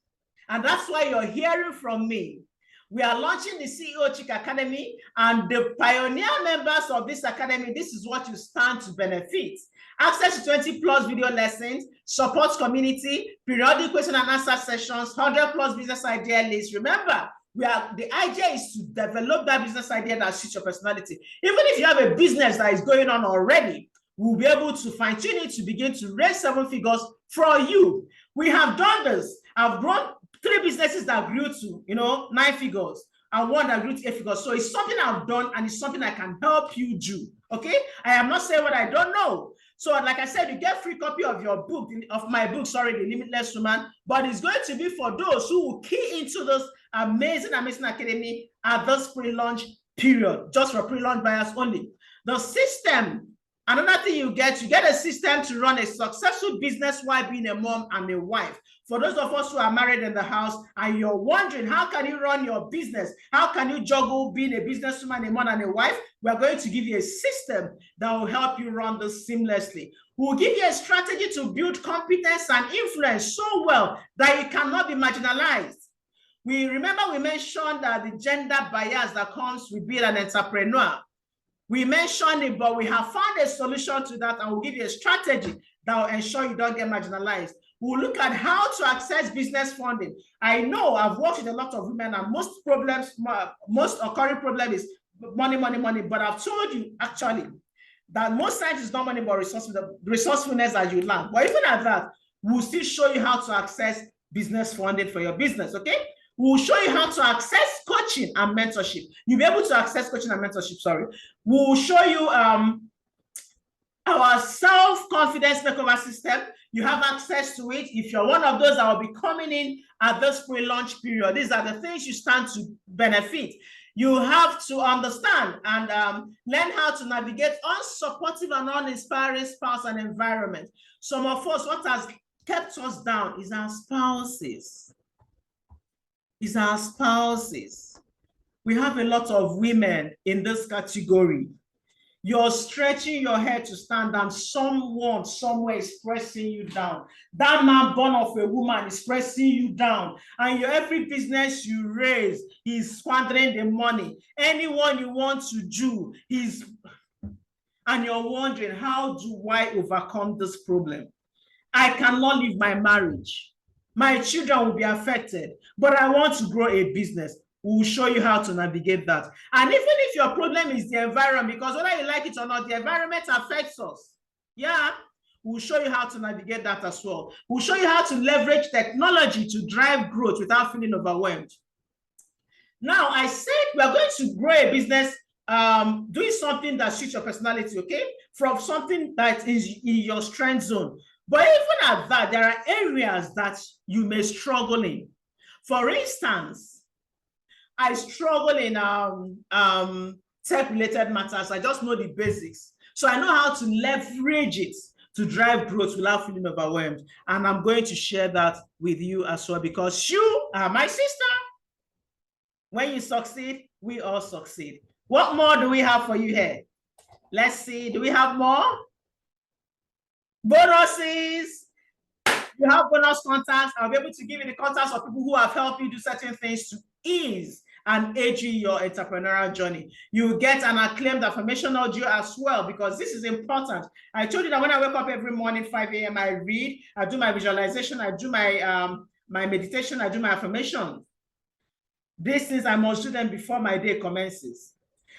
And that's why you're hearing from me. We are launching the CEO Chic Academy, and the pioneer members of this academy, this is what you stand to benefit. Access to 20+ video lessons, support community, periodic question and answer sessions, 100+ business idea lists. Remember, the idea is to develop that business idea that suits your personality. Even if you have a business that is going on already, we'll be able to fine-tune it to begin to raise 7 figures for you. We have done this. I've grown 3 businesses that grew to 9 figures. I want to reach 8 figures. So it's something I've done and it's something I can help you do. Okay. I am not saying what I don't know. So like I said, you get free copy of your book, of my book, sorry, The Limitless Woman, but it's going to be for those who will key into this amazing academy at this pre-launch period, just for pre-launch buyers only. The system, another thing you get a system to run a successful business while being a mom and a wife. For those of us who are married in the house and you're wondering, how can you run your business? How can you juggle being a businesswoman, a mom, and a wife? We're going to give you a system that will help you run this seamlessly. We'll give you a strategy to build competence and influence so well that you cannot be marginalized. We mentioned that the gender bias that comes with being an entrepreneur. We mentioned it, but we have found a solution to that, and we'll give you a strategy that will ensure you don't get marginalized. We'll look at how to access business funding. I know I've worked with a lot of women, and most occurring problem is money, money, money. But I've told you actually that most times it's not money, but resourcefulness that you learn. But even at that, we'll still show you how to access business funding for your business, okay? We'll show you how to access coaching and mentorship. You'll be able to access coaching and mentorship, sorry. We'll show you our self-confidence makeover system. You have access to it. If you're one of those that will be coming in at this pre-launch period, these are the things you stand to benefit. You have to understand and learn how to navigate unsupportive and uninspiring spouse and environment. Some of us, what has kept us down is our spouses. We have a lot of women in this category. You're stretching your head to stand down. Someone somewhere is pressing you down. That man born of a woman is pressing you down. And your every business you raise, he's squandering the money. Anyone you want to do, and you're wondering, how do I overcome this problem? I cannot leave my marriage. My children will be affected, but I want to grow a business. We'll show you how to navigate that. And even if your problem is the environment, because whether you like it or not, the environment affects us. Yeah, we'll show you how to navigate that as well. We'll show you how to leverage technology to drive growth without feeling overwhelmed. Now, I said we're going to grow a business doing something that suits your personality, okay? From something that is in your strength zone. But even at that, there are areas that you may struggle in. For instance, I struggle in tech-related matters. I just know the basics. So I know how to leverage it to drive growth without feeling overwhelmed. And I'm going to share that with you as well, because you are my sister. When you succeed, we all succeed. What more do we have for you here? Let's see. Do we have more? Bonuses. You have bonus contacts. I'll be able to give you the contacts of people who have helped you do certain things to ease and aid you your entrepreneurial journey. You get an acclaimed affirmation audio as well, because this is important. I told you that when I wake up every morning, 5 a.m., I read, I do my visualization, I do my meditation, I do my affirmation. These things, I must do them before my day commences.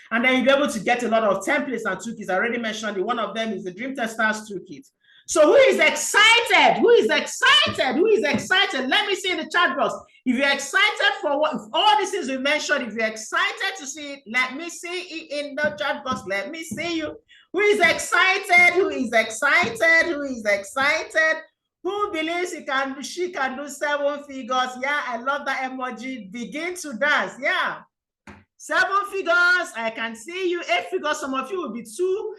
And then you'll be able to get a lot of templates and toolkits. I already mentioned it. One of them is the Dream Testers Toolkit. So who is excited? Who is excited? Who is excited? Let me see in the chat box. If you're excited for what, if all these things we mentioned, if you're excited to see it, let me see it in the chat box. Let me see you. Who is excited? Who is excited? Who is excited? Who believes she can do 7 figures? Yeah, I love that emoji. Begin to dance. Yeah. 7 figures, I can see you. 8 figures, some of you will be too,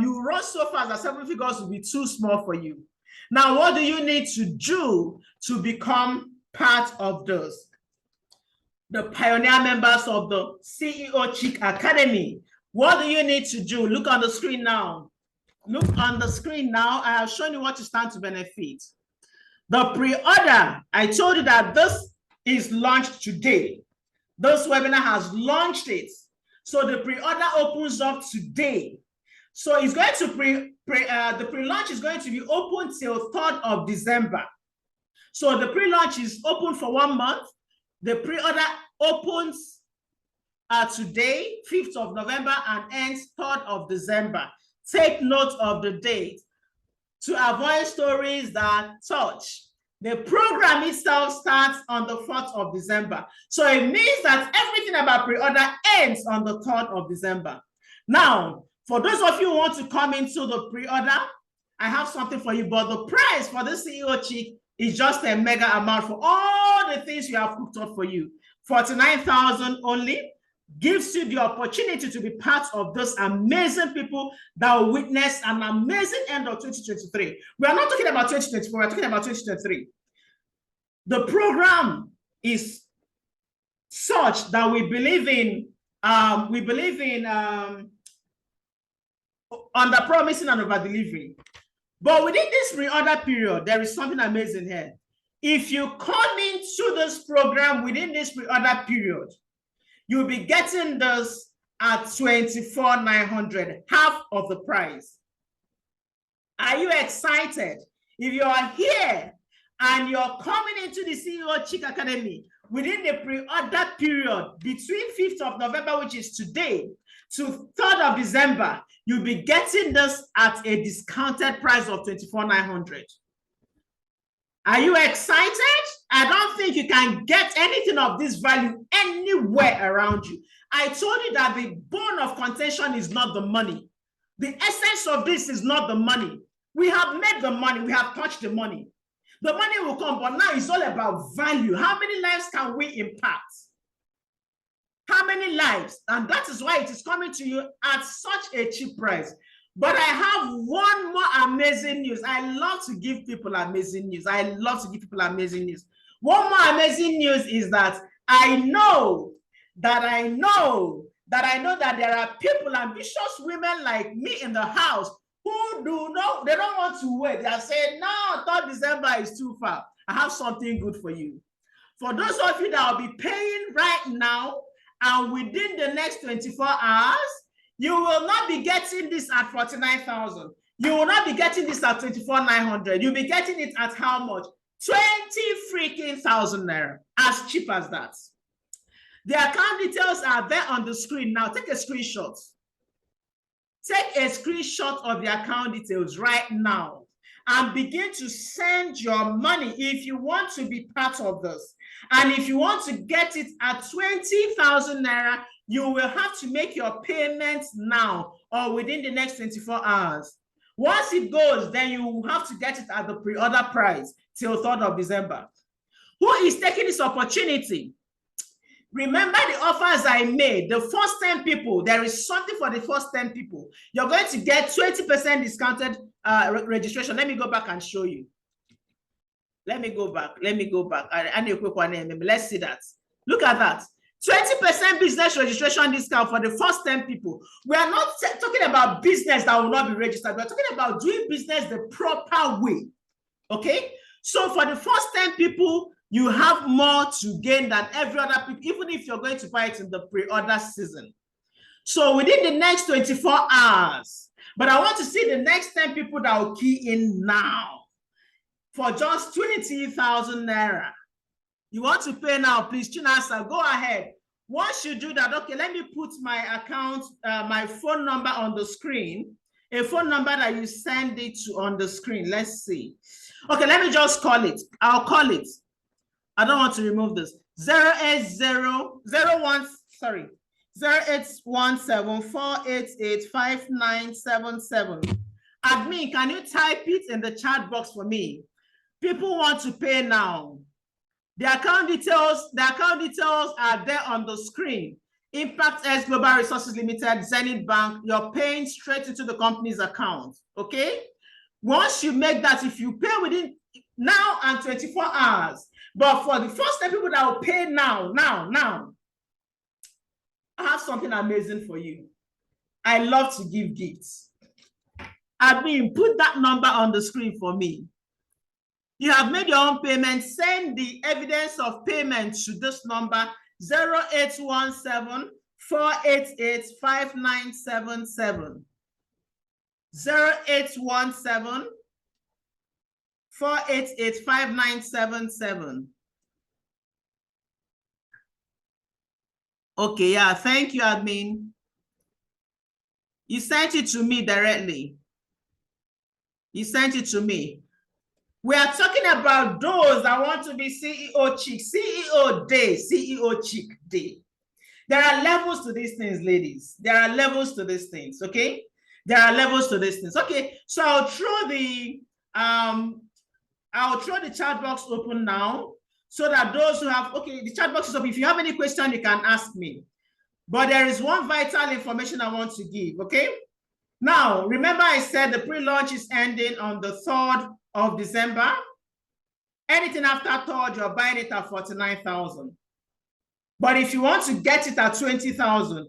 you run so fast that 7 figures will be too small for you. Now, what do you need to do to become part of those? The pioneer members of the CEO Chic Academy. What do you need to do? Look on the screen now. Look on the screen now. I have shown you what you stand to benefit. The pre-order, I told you that this is launched today. This webinar has launched it. So the pre-order opens up today. So it's going to the pre-launch is going to be open till 3rd of December. So the pre-launch is open for 1 month. The pre-order opens today, 5th of November, and ends 3rd of December. Take note of the date to avoid stories that touch. The program itself starts on the 4th of December. So it means that everything about pre-order ends on the 3rd of December. Now, for those of you who want to come into the pre-order, I have something for you, but the price for the CEO Chic is just a mega amount for all the things we have cooked up for you. 49,000 only gives you the opportunity to be part of those amazing people that will witness an amazing end of 2023. We are not talking about 2024, we're talking about 2023. The program is such that we believe in under promising and over delivering. But within this pre-order period, there is something amazing here. If you come into this program within this pre-order period, you'll be getting this at 24,900, half of the price. Are you excited? If you are here and you're coming into the CEO Chic Academy within the pre-order period between 5th of November, which is today, to 3rd of December, you'll be getting this at a discounted price of 24,900. Are you excited? I don't think you can get anything of this value anywhere around you. I told you that the bone of contention is not the money. The essence of this is not the money. We have made the money. We have touched the money. The money will come, but now it's all about value. How many lives can we impact? How many lives? And that is why it is coming to you at such a cheap price. But I have one more amazing news. I love to give people amazing news. I love to give people amazing news. One more amazing news is that I know that there are people, ambitious women like me in the house who they don't want to wait. They are saying, no, 3rd December is too far. I have something good for you. For those of you that will be paying right now, and within the next 24 hours, you will not be getting this at 49,000. You will not be getting this at 24,900. You'll be getting it at how much? 20,000 naira. As cheap as that. The account details are there on the screen. Now take a screenshot. Take a screenshot of the account details right now and begin to send your money if you want to be part of this. And if you want to get it at 20,000 naira, you will have to make your payments now or within the next 24 hours. Once it goes, then you will have to get it at the pre-order price till 3rd of December. Who is taking this opportunity? Remember the offers I made. The first 10 people, there is something for the first 10 people. You're going to get 20% discounted registration. Let me go back and show you. Let me go back. I need a quick one. Let's see that. Look at that. 20% business registration discount for the first 10 people. We are not talking about business that will not be registered. We're talking about doing business the proper way. Okay? So for the first 10 people, you have more to gain than every other people, even if you're going to buy it in the pre-order season. So within the next 24 hours, but I want to see the next 10 people that will key in now for just 20,000 naira. You want to pay now, please, Chinasa, go ahead. Once you do that, okay, let me put my account, my phone number on the screen, a phone number that you send it to on the screen. Let's see. Okay, let me just call it. I'll call it. I don't want to remove this. 0817-488-5977. Admin, can you type it in the chat box for me? People want to pay now. The account details are there on the screen. Impact X Global Resources Limited, Zenith Bank, you're paying straight into the company's account, okay? Once you make that, if you pay within now and 24 hours, but for the first 10 people that will pay now, I have something amazing for you. I love to give gifts. Admin, put that number on the screen for me. You have made your own payment. Send the evidence of payment to this number, 0817-488-5977. 0817-488-5977. Okay, yeah, thank you, admin. You sent it to me directly. You sent it to me. We are talking about those that want to be CEO Chic, CEO Day, CEO Chic Day. There are levels to these things, ladies. There are levels to these things, okay? There are levels to these things. Okay, so I'll throw the chat box open now so that those who have, okay, the chat box is open. If you have any question, you can ask me. But there is one vital information I want to give, okay? Now, remember I said the pre-launch is ending on the 3rd of December. Anything after 3rd, you're buying it at 49,000. But if you want to get it at 20,000,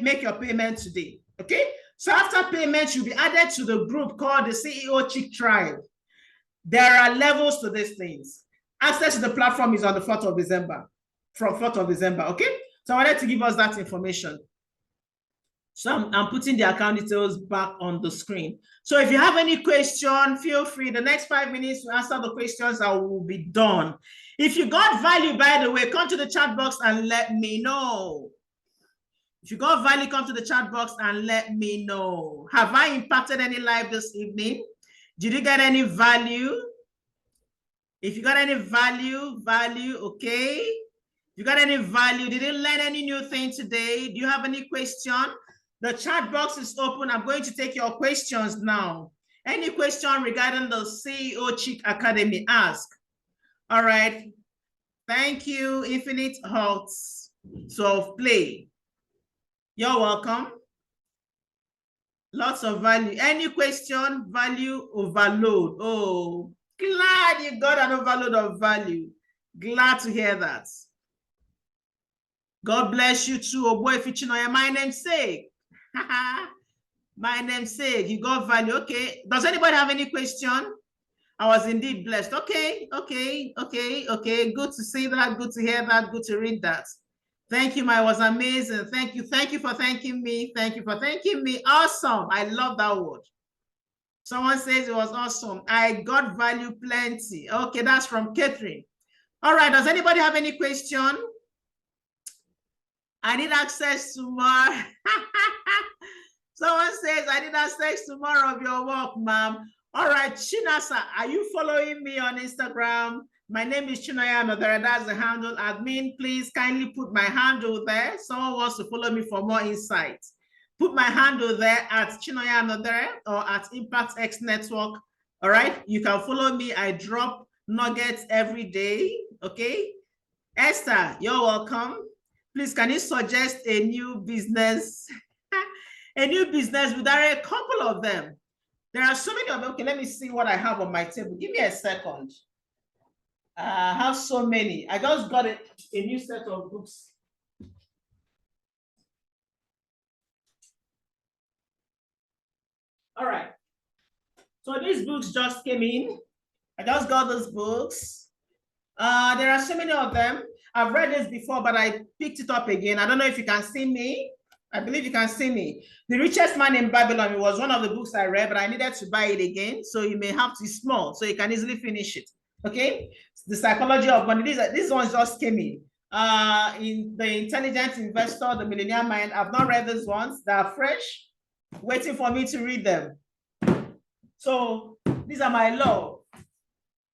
make your payment today, okay? So after payment, you'll be added to the group called the CEO Chic Tribe. There are levels to these things. Access to the platform is on the 4th of December, from 4th of December, okay? So I wanted to give us that information. So I'm putting the account details back on the screen. So if you have any question, feel free. The next 5 minutes to answer the questions, I will be done. If you got value, by the way, come to the chat box and let me know. If you got value, come to the chat box and let me know. Have I impacted any life this evening? Did you get any value? If you got any value, okay. If you got any value, did you learn any new thing today? Do you have any question? The chat box is open. I'm going to take your questions now. Any question regarding the CEO Chic Academy, ask. All right. Thank you, Infinite Hearts. So play. You're welcome. Lots of value. Any question? Value overload. Oh, glad you got an overload of value. Glad to hear that. God bless you too. Oh boy, Fichinoya, my namesake. My namesake. You got value. Okay. Does anybody have any question? I was indeed blessed. Okay. Good to see that. Good to hear that. Good to read that. Thank you, it was amazing. Thank you. Thank you for thanking me. Thank you for thanking me. Awesome. I love that word. Someone says it was awesome. I got value plenty. Okay, that's from Catherine. All right. Does anybody have any question? I need access to more. Someone says, I need access to more of your work, ma'am. All right, Chinasa, are you following me on Instagram? My name is Chinoya Anodere. That's the handle. Admin, please kindly put my handle there. Someone wants to follow me for more insights. Put my handle there at Chinoya Anodere or at Impact X Network. All right, you can follow me. I drop nuggets every day. Okay, Esther, you're welcome. Please, can you suggest a new business? A new business, there are a couple of them. There are so many of them. Okay, let me see what I have on my table. Give me a second. I have so many. I just got a new set of books. All right. So these books just came in. I just got those books. There are so many of them. I've read this before, but I picked it up again. I don't know if you can see me. I believe you can see me. The Richest Man in Babylon, it was one of the books I read, but I needed to buy it again. So you may have to be small, so you can easily finish it. Okay? The Psychology of Money. These ones just came in. In The Intelligent Investor, The Millionaire Mind. I've not read these ones. They are fresh, waiting for me to read them. So these are my love.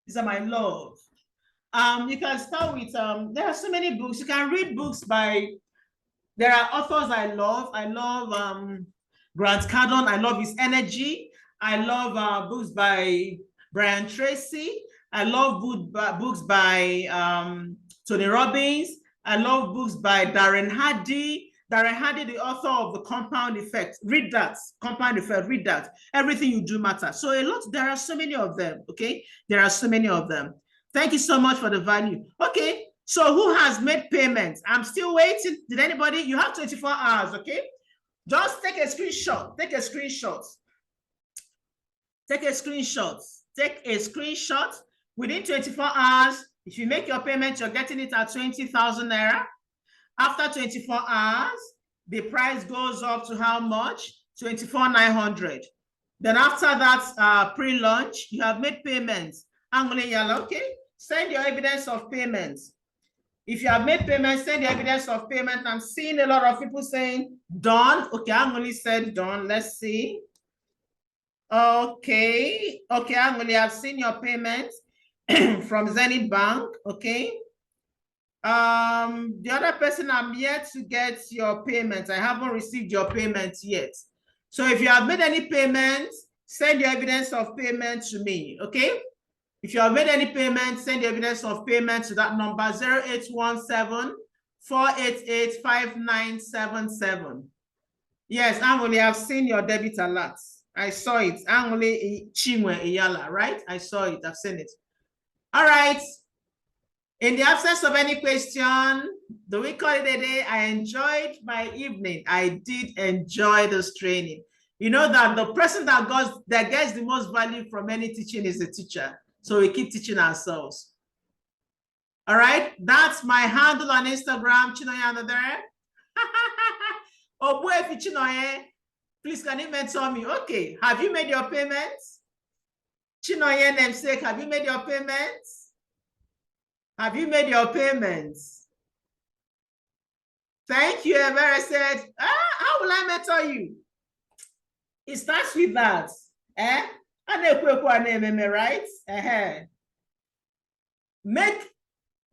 These are my love. You can start with, there are so many books. You can read books by, there are authors I love. I love Grant Cardone. I love his energy. I love books by Brian Tracy. I love books by Tony Robbins. I love books by Darren Hardy. Darren Hardy, the author of The Compound Effect. Read that. Compound Effect. Read that. Everything you do matters. So there are so many of them. Okay, there are so many of them. Thank you so much for the value. Okay, so who has made payments? I'm still waiting. Did anybody? You have 24 hours, okay? Just take a screenshot. Take a screenshot. Take a screenshot. Take a screenshot. Within 24 hours, if you make your payment, you're getting it at 20,000 naira. After 24 hours, the price goes up to how much? 24,900. Then after that pre-launch, you have made payments. Okay? Send your evidence of payments. If you have made payments, send your evidence of payment. I'm seeing a lot of people saying done. Okay, I'm only said done. Let's see. Okay. Okay, Angoli, I've seen your payment from Zenith Bank. Okay. The other person, I'm yet to get your payment. I haven't received your payment yet. So if you have made any payments, send your evidence of payment to me. Okay. If you have made any payment, send the evidence of payment to that number 0817-488-5977. Yes, Angoli, I've seen your debit alert. I saw it. Angoli Chimwe Iyala, right? I saw it. I've seen it. All right. In the absence of any question, do we call it a day? I enjoyed my evening. I did enjoy this training. You know that the person that gets the most value from any teaching is the teacher. So we keep teaching ourselves. All right, that's my handle on Instagram, Chinoye there. Oh boy, if you Chinoye, please can you mentor me? Okay, have you made your payments? Chinoye namesake, have you made your payments? Have you made your payments? Thank you, Ebere said. How will I mentor you? It starts with that. Right?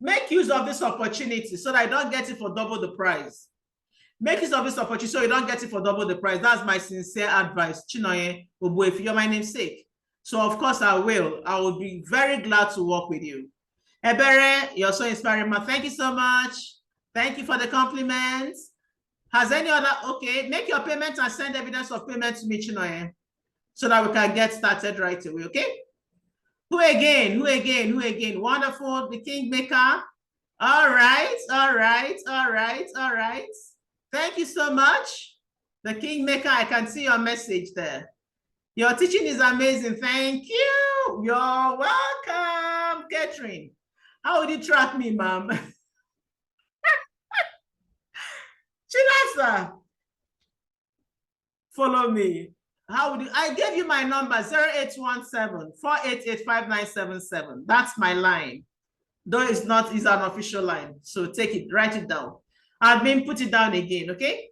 Make use of this opportunity so that I don't get it for double the price. Make use of this opportunity so you don't get it for double the price. That's my sincere advice. Chinoye Obo, if you're my namesake. So of course I will. I will be very glad to work with you. Ebere, you're so inspiring, ma. Thank you so much. Thank you for the compliments. Has any other, okay, make your payment and send evidence of payment to me, Chinoye, so that we can get started right away, okay? Who again? Wonderful, the Kingmaker. All right. Thank you so much. The Kingmaker, I can see your message there. Your teaching is amazing. Thank you. You're welcome, Catherine. How would you track me, ma'am? Chinasa, follow me. How would you? I gave you my number, 0817-488-5977. That's my line. Though it's not, it's an official line. So take it, write it down. Admin, put it down again, okay?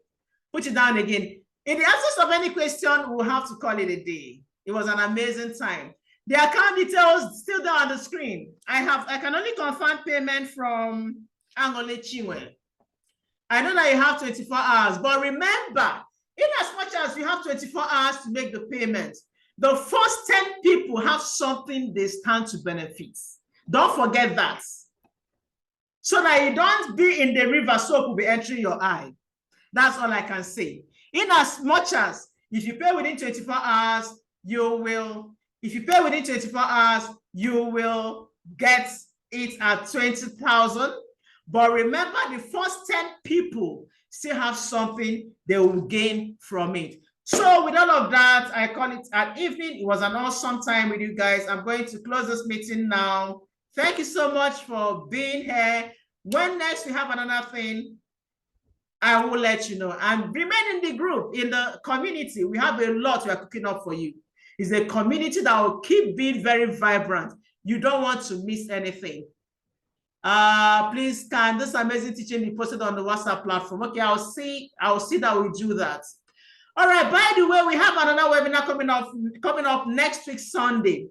Put it down again. In the absence of any question, we'll have to call it a day. It was an amazing time. The account details still there on the screen. I can only confirm payment from Angole Chinwe. I know that you have 24 hours, but remember, in as much as you have 24 hours to make the payment, the first 10 people have something they stand to benefit. Don't forget that. So that you don't be in the river, soap will be entering your eye. That's all I can say. In as much as if you pay within 24 hours, you will get it at 20,000. But remember, the first 10 people still have something they will gain from it. So with all of that, I call it an evening. It was an awesome time with you guys. I'm going to close this meeting now. Thank you so much for being here. When next we have another thing, I will let you know. And remain in the group, in the community. We have a lot we are cooking up for you. It's a community that will keep being very vibrant. You don't want to miss anything. Please, can this amazing teaching be posted on the WhatsApp platform? Okay, I'll see that we do that. All right, by the way, we have another webinar coming up next week, Sunday.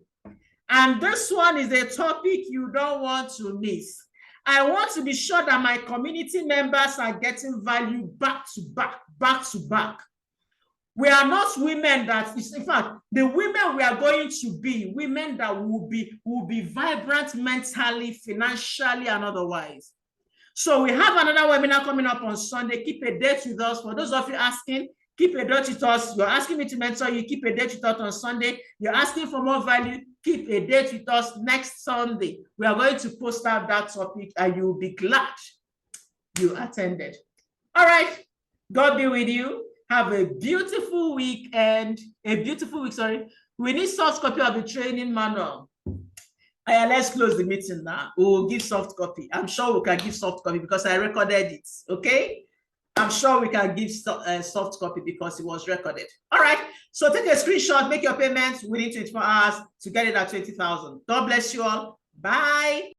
And this one is a topic you don't want to miss. I want to be sure that my community members are getting value back to back. We are not women that is, in fact, the women we are going to be women that will be vibrant mentally, financially, and otherwise. So we have another webinar coming up on Sunday. Keep a date with us. For those of you asking, keep a date with us. You're asking me to mentor you, keep a date with us on Sunday. You're asking for more value, keep a date with us next Sunday. We are going to post out that topic and you'll be glad you attended. All right. God be with you. Have a beautiful weekend. Sorry. We need soft copy of the training manual. Let's close the meeting now. We will give soft copy. I'm sure we can give soft copy because I recorded it. Okay? I'm sure we can give soft copy because it was recorded. All right. So take a screenshot, make your payments within 24 hours to get it at 20,000. God bless you all. Bye.